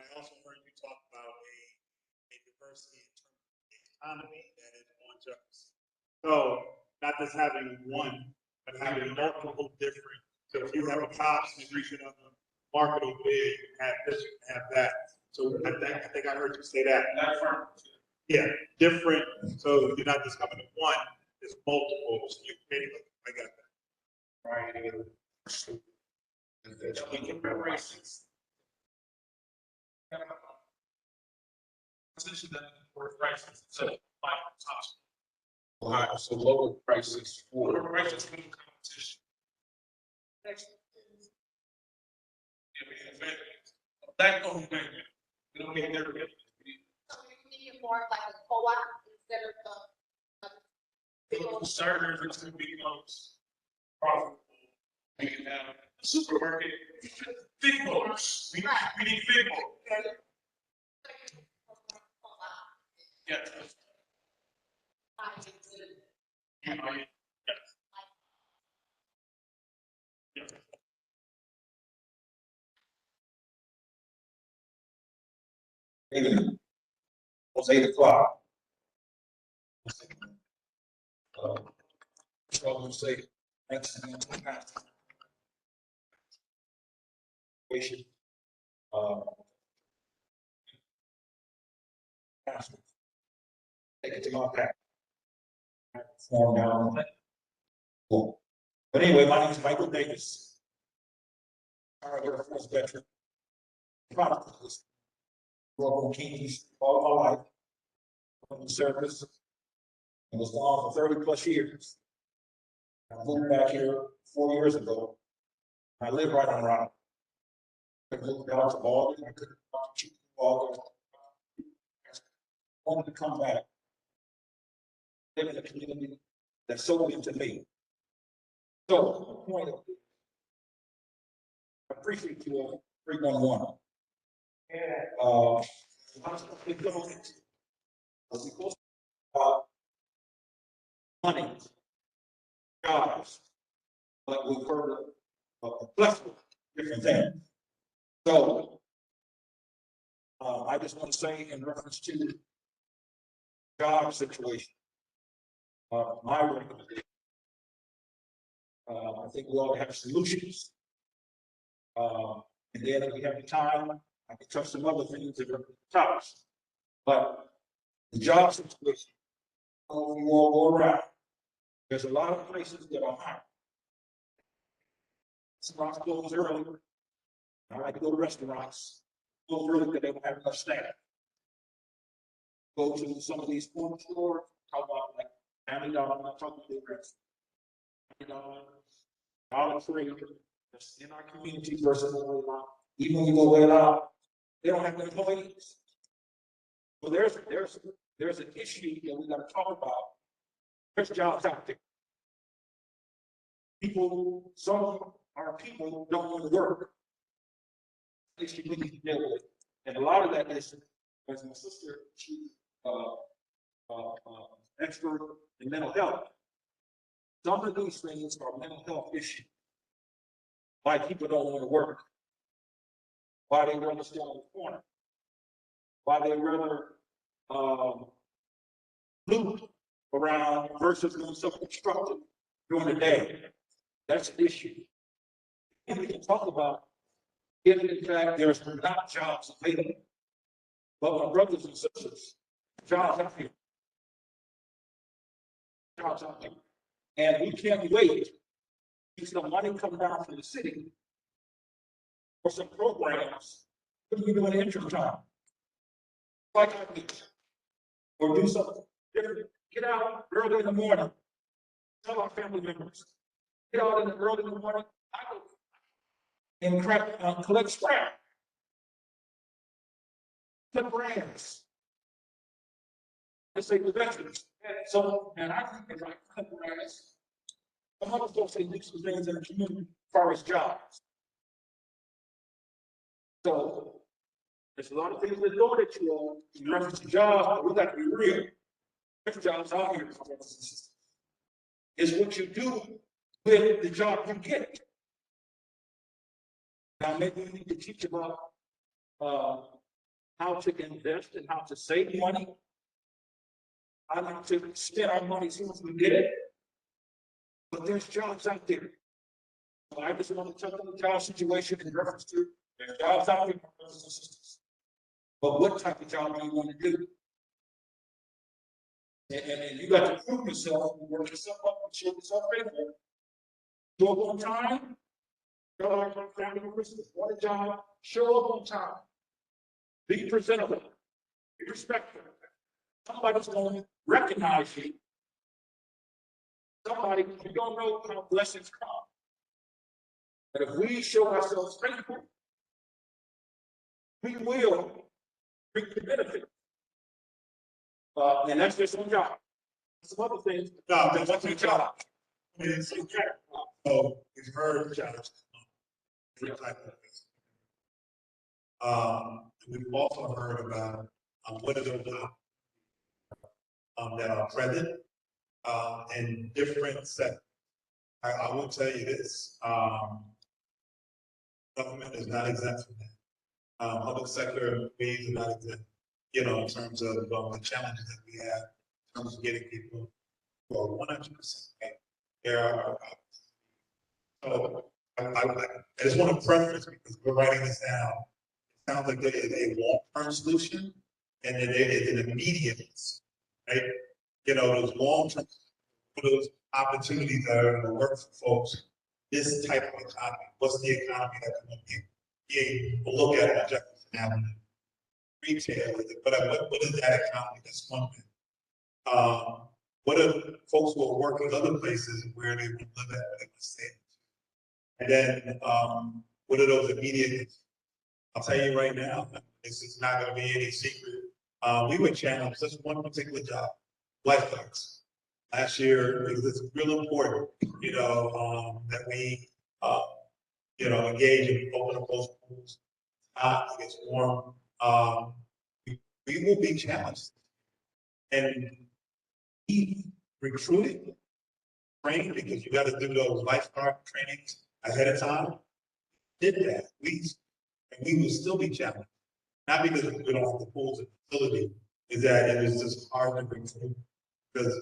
I also heard you talk about a diversity in terms of the economy that is on Jefferson. So not just having one, but having multiple different. So if you have a cops and you should have a market over there, you have this, you have that. So I think I heard you say that. Yeah, different. So you're not just coming to one, it's multiple. So you I got that. Right. And that we can preparations. Position that for prices. So so lower prices for prices in competition. Next. That owned bank. We don't need their. So we need more like a co-op instead of Typical servers until it becomes profitable. We can have a supermarket, big books. We need big books. Yeah. Yeah. Yeah. It's 8 o'clock. So I'm gonna say, thanks again to the pastor. Pastor, take it to my back. Form down. Cool. But anyway, my name is Michael Davis. I'm a Air Force veteran. Proud of this. Grew up on Kings all my life. From the service. And was gone for 30+ years. I moved back here 4 years ago. I live right on Rock. I moved out to Albany. I couldn't keep Albany. I wanted to come back. Live in a community that's so into me. So, the point of it, I appreciate you all, 311. Money, jobs, but we've heard of a plethora of different things. So, I just want to say in reference to the job situation, my recommendation, I think we all have solutions. And then if we have the time, I can touch some other things that are topics. But the job situation, you all go around. There's a lot of places that are hiring. Restaurants close early. I like to go to restaurants. Close early because they don't have enough staff. Go to some of these food stores, talk about like Family Dollar, I'm not talking to the rest. Dollar Tree, that's in our community versus even when you go way out, they don't have employees. So there's an issue that we got to talk about. There's jobs out there. People, some of our people don't want to work. Issue we need to deal with. And a lot of that is, as my sister, she's expert in mental health. Some of these things are mental health issues. Why people don't want to work. Why they rather stay on the corner. Why they rather loop around versus doing something constructive during the day. That's an issue. And we can talk about if in fact there's not jobs available. But my brothers and sisters, jobs out here. Jobs out there. And we can't wait until the money comes down from the city for some programs. What are we doing in interim time? Like I do. Or do something different. Get out early in the morning. Tell our family members. Get out early in the morning. I go and collect scrap. Cut grass. Let's say the veterans. And I think if I cut grass, some other folks say do some things in the community as far as jobs. So there's a lot of things that go at you all in reference to jobs, but we got to be real. There's jobs out here. Is what you do with the job you get. Now maybe we need to teach about how to invest and how to save money. How not to spend our money as soon as we get it. But there's jobs out there. So I just want to touch on the job situation in reference to there's jobs out there, brothers and sisters. But what type of job do you want to do? And you got to prove yourself and work yourself up and show yourself faithful. Show up on time. Show up on family members. Want a job? Show up on time. Be presentable. Be respectful. Somebody's going to recognize you. Somebody, you don't know how blessings come. But if we show ourselves faithful, we will bring the benefit. And that's just one job. some other things. No, that's what your job. It's okay. So we've heard challenges. Different type of things. We've also heard about what are those that are present in different sectors. I will tell you this, government is not exempt from that. Public sector employees are not exempt, in terms of the challenges that we have in terms of getting people who are 100%. There are, so I just want to preface because we're writing this down. It sounds like there is a long-term solution and then there is an immediate solution, right? Those long-term, those opportunities that are going to work for folks. This type of economy, what's the economy that can be able to look at it, Jefferson Avenue, retail, but what is that economy? That's one thing. What are folks who are working other places where they would live at, where they would stay? And then, what are those immediate? I'll tell you right now, this is not going to be any secret. We were challenged just one particular job, lifeguards. Last year, it's real important, that we, engage in open up those pools. It gets warm. We will be challenged, and we recruited, trained because you got to do those lifeguard trainings ahead of time. Did that, and we will still be challenged, not because we don't have the pools and facility, is that it is just hard to recruit because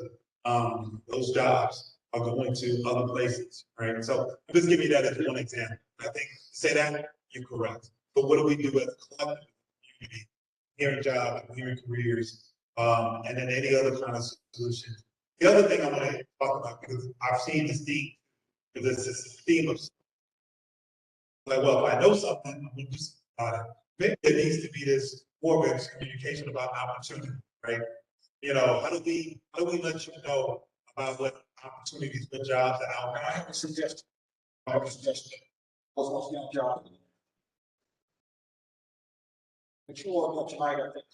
those jobs are going to other places, right? So I'm just giving you that as one example. I think to say that, you're correct. But what do we do as a collective community, hearing jobs, hearing careers, and then any other kind of solutions? The other thing I want to talk about, because I've seen this theme, because it's this theme of like, well, if I know something, I'm going to do something about it. Maybe there needs to be this more of communication about opportunity, right? How do we let you know about what opportunities, what jobs are out there? I have a suggestion. What's the job? But you all know tonight, I think,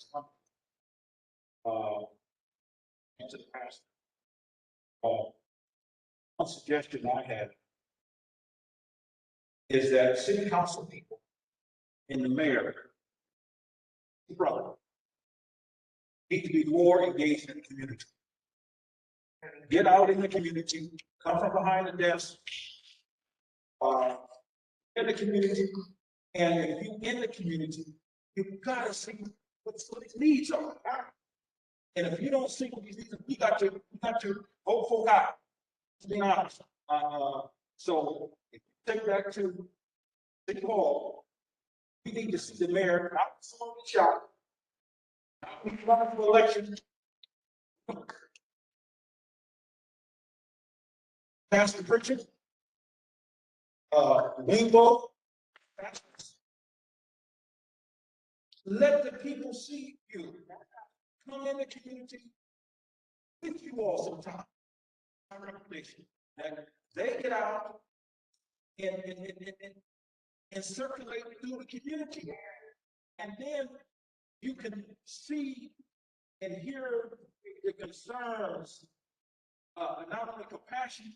into the past. One suggestion I had is that city council people and the mayor, brother, need to be more engaged in the community. Get out in the community, come from behind the desk, in the community, and if you in the community, you've got to see what these needs are. And if you don't see what these needs are, you got to vote for God, to be honest. So if you take that to City Hall, we need to see the mayor not slowly shot, not running for election. Pastor Pritchard, Wingbo, let the people see you. Come in the community with you all sometime. My recommendation that they get out and circulate through the community. And then you can see and hear the concerns, not only compassion,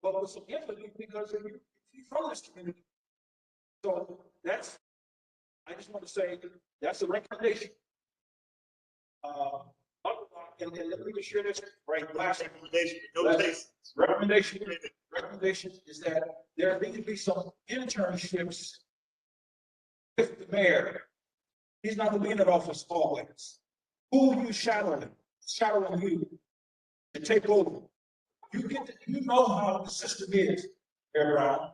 but with some empathy because you're from this community. So I just want to say that's a recommendation. And let me just share this right last recommendation is that there need to be some internships with the mayor. He's not going to be in that office always. Who are you shadowing you to take over? You know how the system is, Mayor Brown.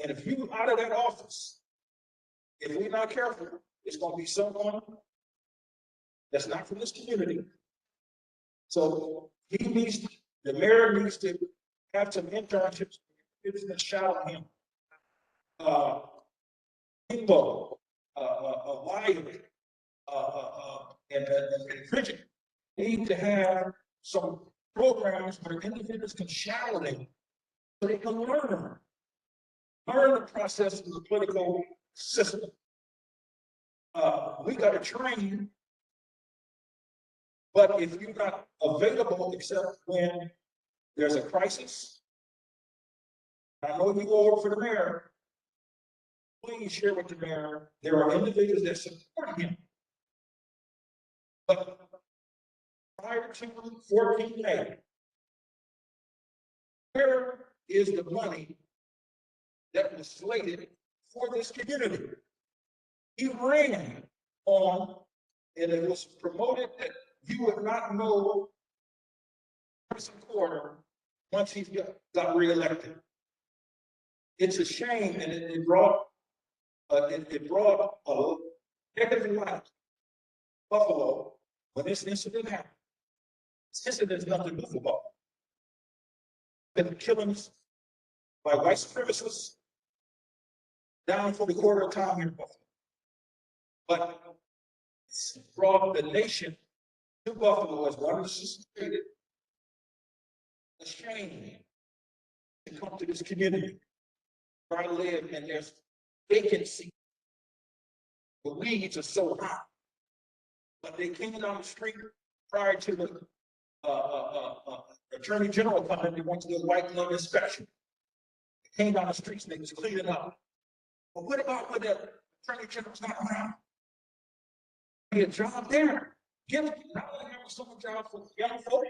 And if you out of that office, if we're not careful, it's going to be someone that's not from this community. So the mayor needs to have some internships. It's been shadowing him. People, Wiley, and Bridget need to have some programs where individuals can shadow them so they can learn the process of the political system. We got to train, But if you're not available except when there's a crisis, I know you go over for the mayor, please share with the mayor, there are individuals that support him. But prior to 14 May, where is the money that was slated for this community? He ran on, and it was promoted that you would not know person quarter once he got reelected. It's a shame, and it brought a negative light Buffalo when this incident happened. This incident is nothing new for Buffalo. Been killings by white supremacists down for the quarter of time here in Buffalo. But it's brought the nation to Buffalo as one of the stated. A shame to come to this community where I live, and there's vacancy. The weeds are so hot. But they came down the street prior to the Attorney General coming. They went to the white glove inspection. They came down the streets and they was cleaning up. But what about when the Attorney General's not around? Be a job there. Give not only have some jobs for young folk,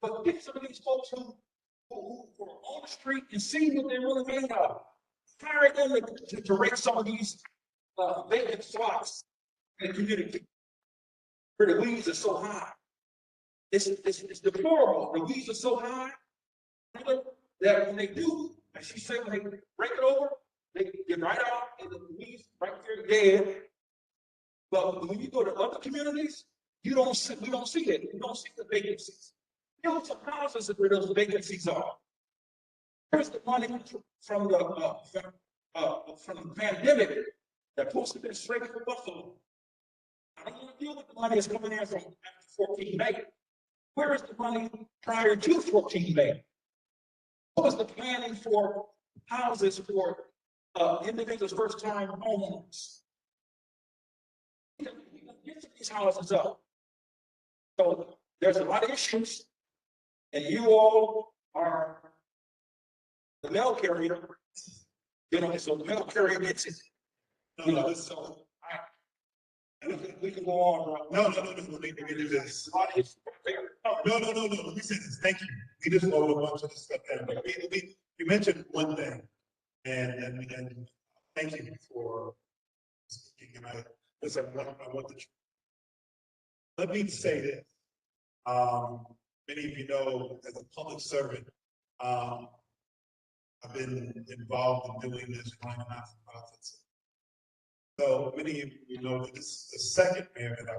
but get some of these folks who are on the street and see what they're really made of. Hire them to rake some of these vacant slots in the community where the weeds are so high. It's deplorable. The weeds are so high that when they do, as she said, when they break it over, they get right out and the weeds right there dead. But when you go to other communities, we don't see that. You don't see the vacancies. Build some houses where those vacancies are. Here's the money from the pandemic that's supposed to be straight from Buffalo. I don't want to deal with the money that's coming in from after 14 May. Where is the money prior to 14 May? What was the planning for houses for individuals, first-time homeowners? Get these houses up. So there's a lot of issues, and you all are the mail carrier. So the mail carrier gets it. So we can go on. No, we can do this. No. Let me say this. Thank you. We just know a bunch of this stuff. You mentioned one thing, and thank you for speaking. And I want the. Let me say this. Many of you know, as a public servant, I've been involved in doing this, running nonprofits. So many of you know that this is the second mayor that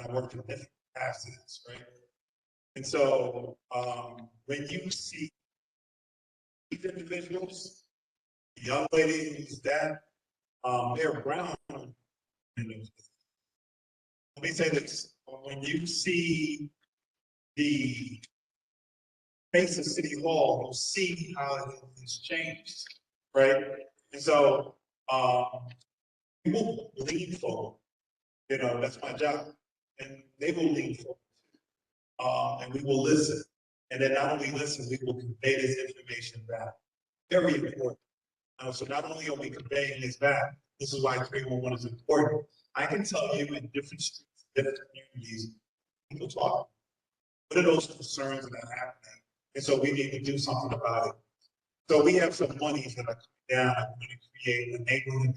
I worked in different capacities, right? And so when you see these individuals, the young lady who's that, Mayor Brown, let me say this, when you see the face of City Hall, you'll see how it has changed, right? And so we will lean forward. That's my job. And they will lean forward. And we will listen. And then not only listen, we will convey this information back. Very important. So not only are we conveying this back, this is why 311 is important. I can tell you in different streets, different communities, people talk. What are those concerns that are happening? And so we need to do something about it. So we have some monies that are coming down. I'm going to create a neighborhood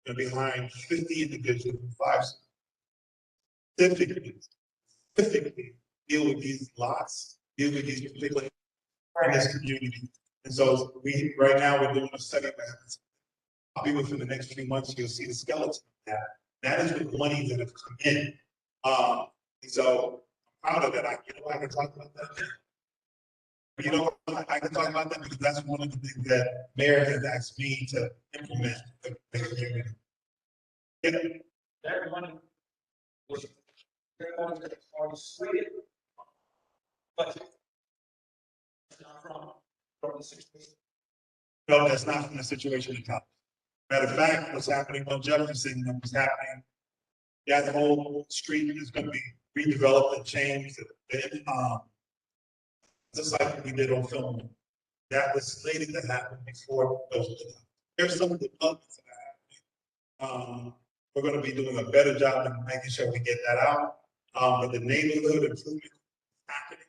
improvement behind 50 individuals in 5 specifically deal with these lots, deal with these particular in this community. And so right now we're doing a study that happens. Probably within the next few months, you'll see the skeleton of that. That is with money that have come in. And so I'm proud of that. I can talk about that. I can talk about that because that's one of the things that Mayor has asked me to implement in the community. That money was already slated, but it's not from the 16th. No, that's not from the situation in college. Matter of fact, what's happening on Jefferson and what's happening that whole street is gonna be redeveloped and changed. Just like we did on film. That was slated to happen before those. There's some developments that are happening. We're gonna be doing a better job in making sure we get that out. But the neighborhood improvement is happening.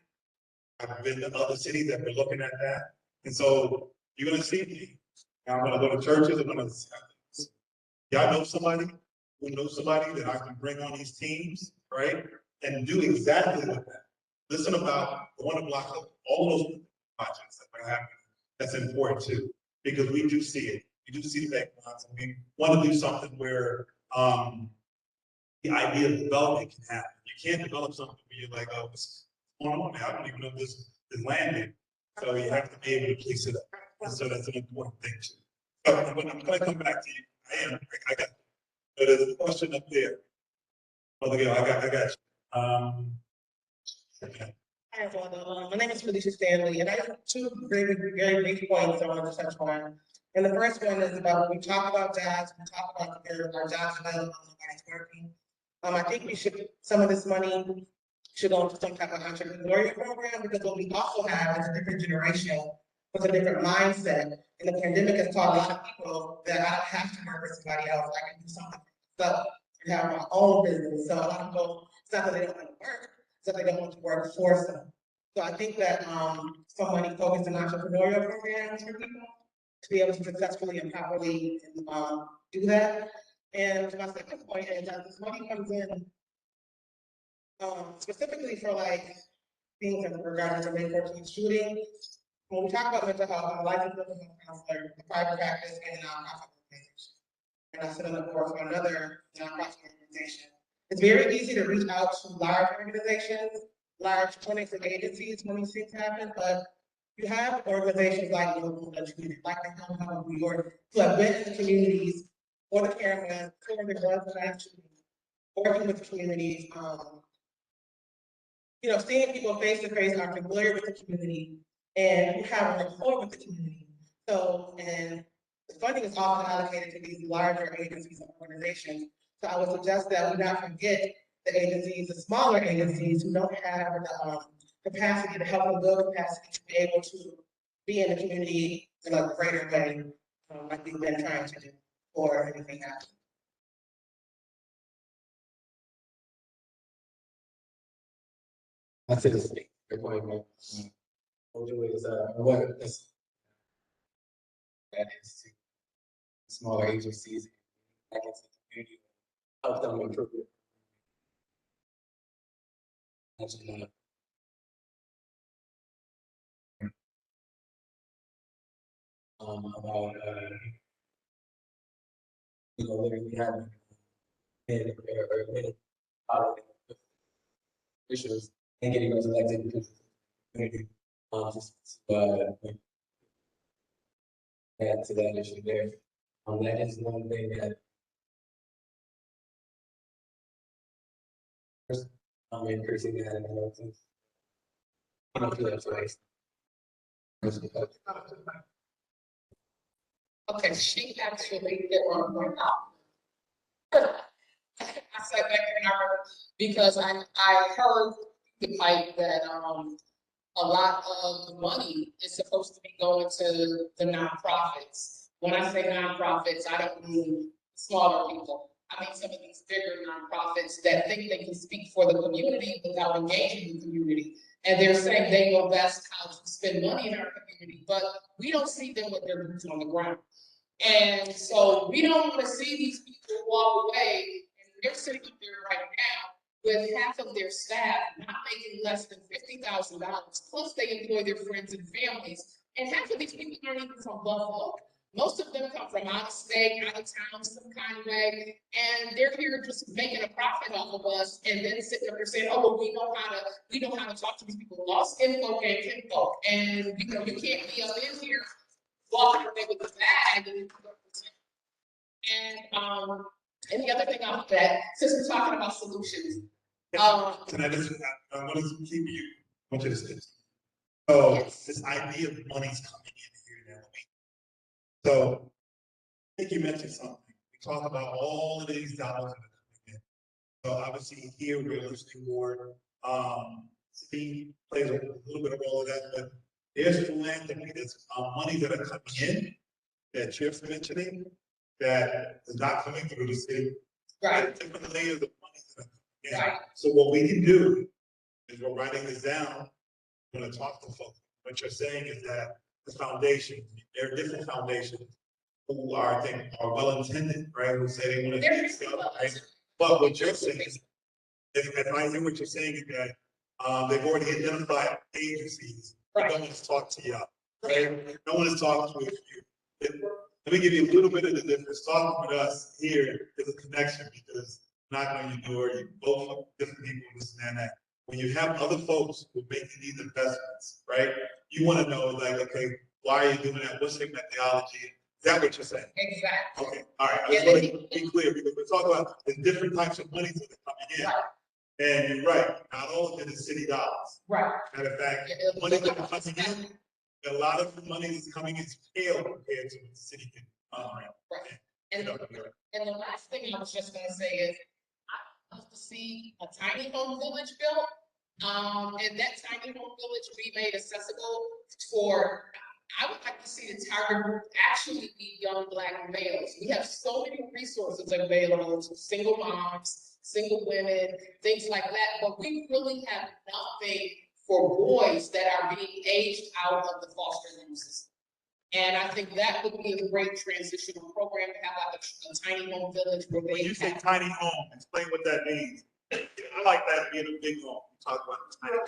I've been to other cities that were looking at that. And so you're gonna see me. I'm gonna go to churches, I'm gonna, y'all know somebody who knows somebody that I can bring on these teams, right? And do exactly what that. Listen about the one block of all those projects that are happening. That's important too, because we do see it. We do see the backgrounds, and we want to do something where the idea of development can happen. You can't develop something where you're like, oh, what's going on? I don't even know this is landing. So you have to be able to place it up. And so that's an important thing too. So I'm gonna come back to you. I got, but there's a question up there. Oh, I got you. Okay. Hi, everyone. My name is Felicia Stanley, and I have two very big points I want to touch on. And the first one is about when we talk about jobs, we talk about our jobs available, nobody's working. I think we should, some of this money should go into some type of entrepreneurial program, because what we also have is a different generation with a different mindset. And the pandemic has taught a lot of people that I don't have to work for somebody else. I can do something for myself and have my own business. So a lot of people, it's not that they don't want to work, it's that they don't want to work for some. So I think that some money focused on entrepreneurial programs for people to be able to successfully and properly do that. And my second point is that this money comes in specifically for like things in regards to May 14th shooting. When we talk about mental health, I'm a licensed mental health counselor, a private practice, and a nonprofit organization. And I sit on the board for another nonprofit organization. It's very easy to reach out to large organizations, large clinics and agencies when these things happen, but you have organizations like local community, like the Home Health of New York, who have been in the communities or the caravans, clearing the drugs that actually working with the communities, seeing people face to face, are familiar with the community, and have a rapport with the community. So, and the funding is often allocated to these larger agencies and organizations. So I would suggest that we not forget the agencies, the smaller agencies who don't have the capacity to help them build capacity to be able to be in the community in a greater way, like we've been trying to do before anything happens. I said this your point, man. What we'll do is what is that is to smaller agencies back into the community, help them improve it. About literally having officials and getting those elected because of the community. Add to that issue there. That is one thing that I'm increasing that in the things. I don't do that twice. Okay, she actually did one point out. I sat back there and I heard, because I heard the pipe that a lot of the money is supposed to be going to the nonprofits. When I say nonprofits, I don't mean smaller people. I mean some of these bigger nonprofits that think they can speak for the community without engaging the community. And they're saying they know best how to spend money in our community, but we don't see them with their boots on the ground. And so we don't want to see these people walk away, and they're sitting up there right now with half of their staff not making less than $50,000, plus they employ their friends and families. And half of these people aren't even from Buffalo. Most of them come from out of state, out of town, some kind of way, and they're here just making a profit off of us, and then sitting up there saying, "Oh, well, we know how to talk to these people, lost info and kinfolk, and you can't be up in here walking away with the bag." And the other thing I'll add, since we're talking about solutions, can I just, I want to keep you, I want you to say this. So yes. This idea of money's coming in here now. So I think you mentioned something. We talk about all of these dollars that are coming in. So obviously here we're listening more. City plays a little bit of role of that, but there's philanthropy, there's money that are coming in that you're mentioning that is not coming through the city. Right. Different layers of money that are coming in. Right. So what we can do is we're writing this down. We're gonna talk to folks. What you're saying is that the foundation, there are different foundations who are, I think, are well intended, right? Who say they want to do stuff, right? But what you're saying is, if I think what you're saying is that they've already identified agencies, but no one's talked to y'all, right? No one has talked with you. Let me give you a little bit of the difference. Talking with us here is a connection because not when you do it, you both different people, this and that. When you have other folks who are making these investments, right? You want to know, like, okay, why are you doing that? What's their methodology? Is that what you're saying? Exactly. Okay, all right. I just want to be clear because we're talking about the different types of monies that are coming in. Right. And you're right, not all of it is city dollars. Right. Matter of fact, money that are coming in, a lot of the money that's coming in is pale compared to what the city can bring. Right. And the last thing I was just gonna say is, I love to see a tiny home village built, and that tiny home village be made accessible for, I would like to see the target group actually be young Black males. We have so many resources available to single moms, single women, things like that, but we really have nothing for boys that are being aged out of the foster home system. And I think that would be a great transitional program to have like a tiny home village where When they you say have. tiny home, explain what that means. I like that being a big home. You talk about the tiny,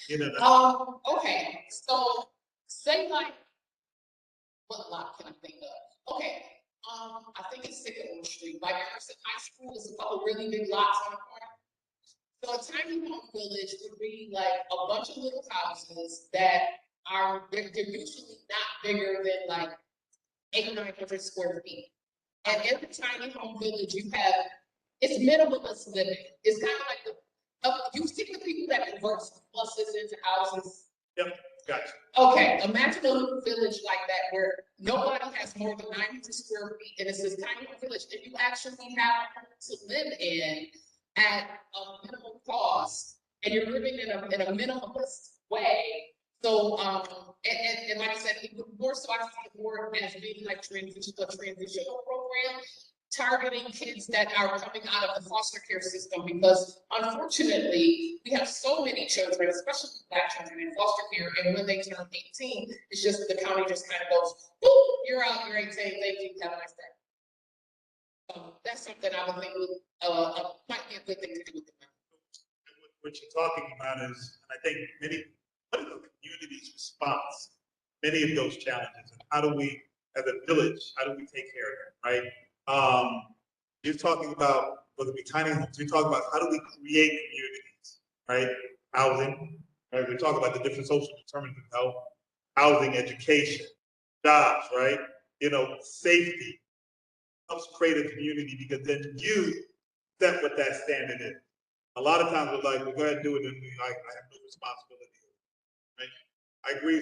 you know. Okay, so say like, what lot can I think of? Okay, I think it's Sycamore Street. Like Emerson High School is a couple really big lots on the corner. So a tiny home village would be like a bunch of little houses that are, they're usually not bigger than like 800-900 square feet. And in the tiny home village, you have, it's minimalist living. It's kind of like you see the people that convert buses into houses. Yep, gotcha. Okay, imagine a little village like that where nobody has more than 900 square feet, and it's this tiny village that you actually have to live in at a minimal cost, and you're living in a minimalist way. So, and like I said, it would more so I see it more as being like a transitional program, targeting kids that are coming out of the foster care system, because unfortunately, we have so many children, especially Black children in foster care, and when they turn 18, it's just the county just kind of goes, boop, you're out, you're 18, thank you, have a nice day. That's something I would think would, might be a good thing to do with the money. What you're talking about is, I think what is the community's response? Many of those challenges, and how do we, as a village, how do we take care of it, right? You're talking about, whether it be tiny homes, you're talking about how do we create communities, right? Housing, right? We're talking about the different social determinants of health, housing, education, jobs, right? You know, safety helps create a community because then you set what that standard is. A lot of times we're like, we'll go ahead and do it, and we like, I have no responsibility, right? I agree.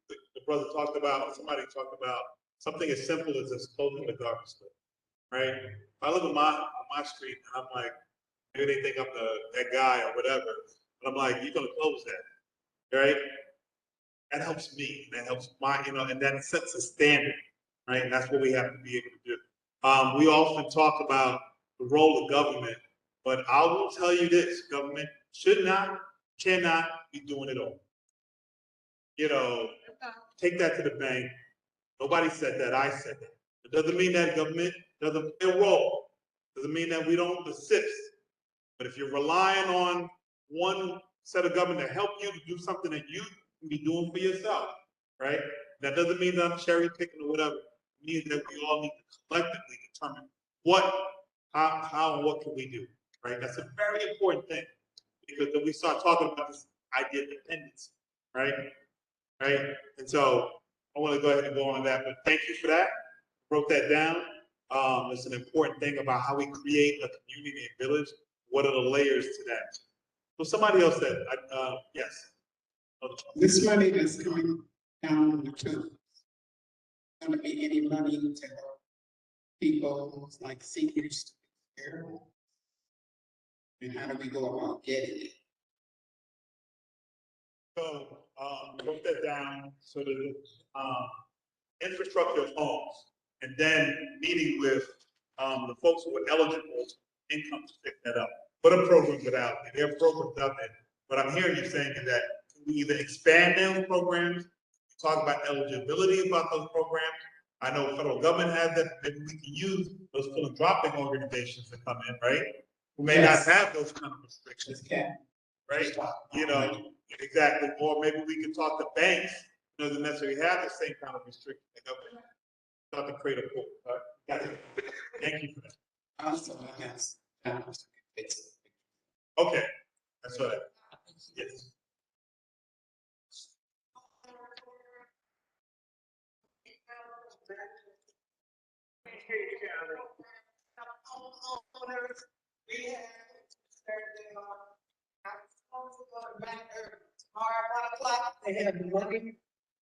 The brother talked about, somebody talked about something as simple as just closing the garbage split, right? If I look at my street and I'm like, maybe they think I'm that guy or whatever, but I'm like, you're gonna close that, right? That helps me. That helps and that sets a standard, right? And that's what we have to be able to do. We often talk about the role of government, but I will tell you this: government should not, cannot be doing it all. You know, take that to the bank. Nobody said that. I said that. It doesn't mean that government doesn't play a role. Doesn't mean that we don't assist. But if you're relying on one set of government to help you to do something that you can be doing for yourself, right? That doesn't mean that I'm cherry picking or whatever. It means that we all need to collectively determine how and what can we do, right? That's a very important thing because then we start talking about this idea of dependency, right? Right? And so I want to go ahead and go on that, but thank you for that. Wrote that down. It's an important thing about how we create a community and village. What are the layers to that? So somebody else said, yes. This money that's coming down the tube, going to be any money to help people like seniors? And how do we go about getting it? So, broke that down, so the, infrastructure of homes, and then meeting with, the folks who are eligible income to pick that up. What are programs that are out there? There are programs out there. What I'm hearing you saying is that we either expand those programs, talk about eligibility about those programs. I know federal government has that, maybe we can use those philanthropic organizations to come in, right? Who may not have those kind of restrictions, right? You know, exactly, or maybe we can talk to banks, who doesn't necessarily have the same kind of restriction the government. Start to create a pool. Got it. Thank you for that. Also, I guess, it's, Okay, that's what I, yes. Homeowners, we have, tomorrow at 1 o'clock, they have the money,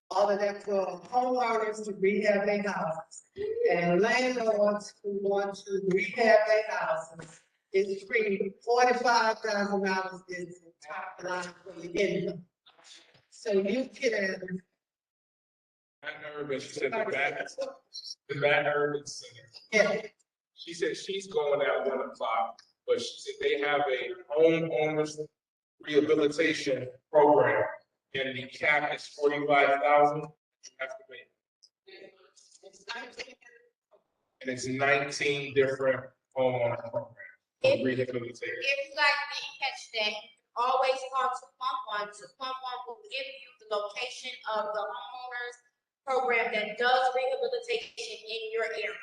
all of that for homeowners to rehab their houses. And landlords who want to rehab their houses, it's free, $45,000 is the top line for the income. So you can. I heard, but she said the bad urban center. Yeah. She said she's going at 1 o'clock, but she said they have a homeowners rehabilitation program, and the cap is 45,000. And it's 19 different homeowner programs for rehabilitation. If you guys didn't catch that, always call 211. 211 will give you the location of the homeowners program that does rehabilitation in your area.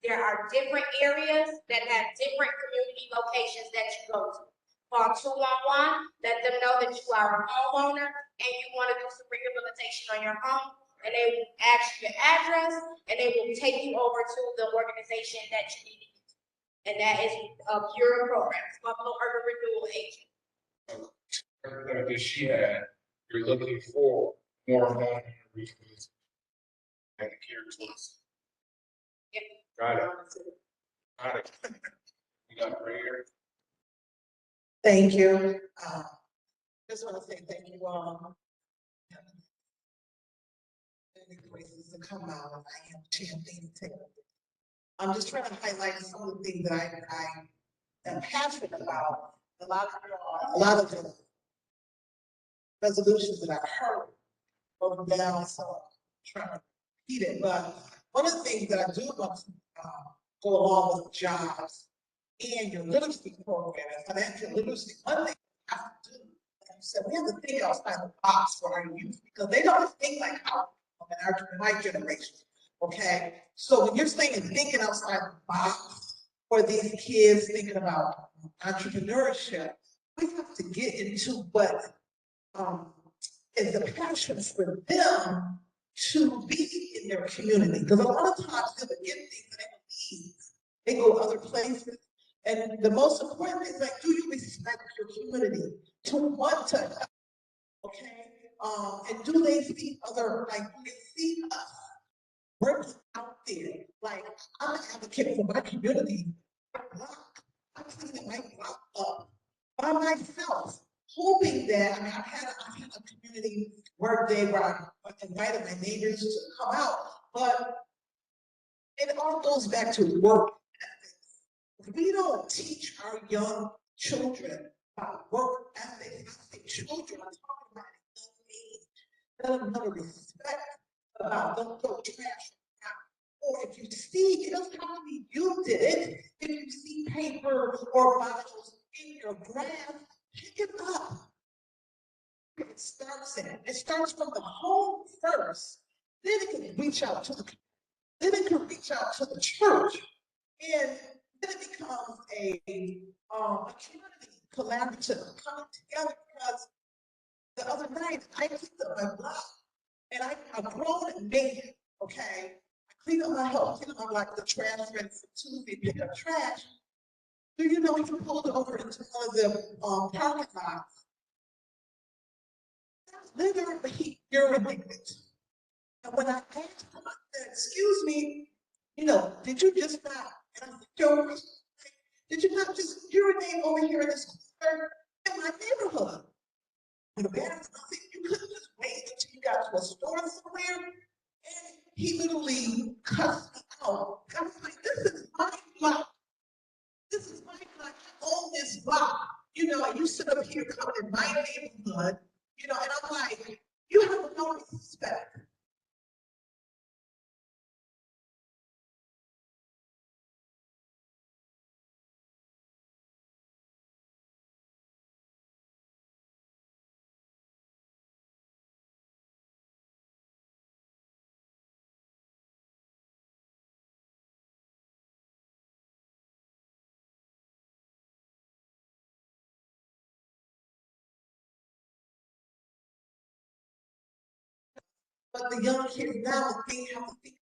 There are different areas that have different community locations that you go to. Call 211, let them know that you are a homeowner and you want to do some rehabilitation on your home, and they will ask you your address and they will take you over to the organization that you need to use. And that is a pure program, it's Buffalo Urban Renewal Agent. That she had, you're looking for more homeowner rehabilitation. And the care tools. Got it. Got it. You got it right here. Thank you. Just want to say thank you all. Many places to come out. I have 10 things to take. I'm just trying to highlight some of the things that I am passionate about. A lot of the resolutions that I've heard over down, so I'm trying to repeat it. But one of the things that I do want to go along with jobs and your literacy program and financial literacy, one thing I have to do, like you said, we have to think outside the box for our youth because they don't think like my generation. Okay, so when you're saying thinking outside the box for these kids thinking about entrepreneurship, we have to get into what is the passion for them to be in their community. Because a lot of times they would get things that they believe. They go other places. And the most important thing is like, do you respect your community to want to help? Okay. And do they see other, like, do they see us working out there? Like, I'm an advocate for my community. I'm cleaning my block up by myself, hoping that, I mean, I've had a community work day where I invited my neighbors to come out, but it all goes back to work ethics. If we don't teach our young children about work ethics, I think children are talking about it at a young age. Let them know respect about don't throw trash out. Or if you see, it doesn't have to be you did it. If you see paper or bottles in your grass, pick it up. It starts from the home first. Then it can reach out to the church, and then it becomes a community collaborative coming together. Because the other night I cleaned up my block, and I've grown man. Okay, I cleaned up my house, cleaned up my block, the trash ready for Tuesday, pick up trash. Do you know, you pulled over into one of the parking lots? Literally, he urinated. And when I asked him, I said, excuse me, you know, did you just not? And I said, yo, Did you not just urinate over here in this corner in my neighborhood? When the man is nothing, you couldn't just wait until you got to a store somewhere. And he literally cussed me out. I was like, this is my block. This is my block. I own this block. You know, and you sit up here coming in my neighborhood, you know, and I'm like, you have no respect. But the young kids now, they have to think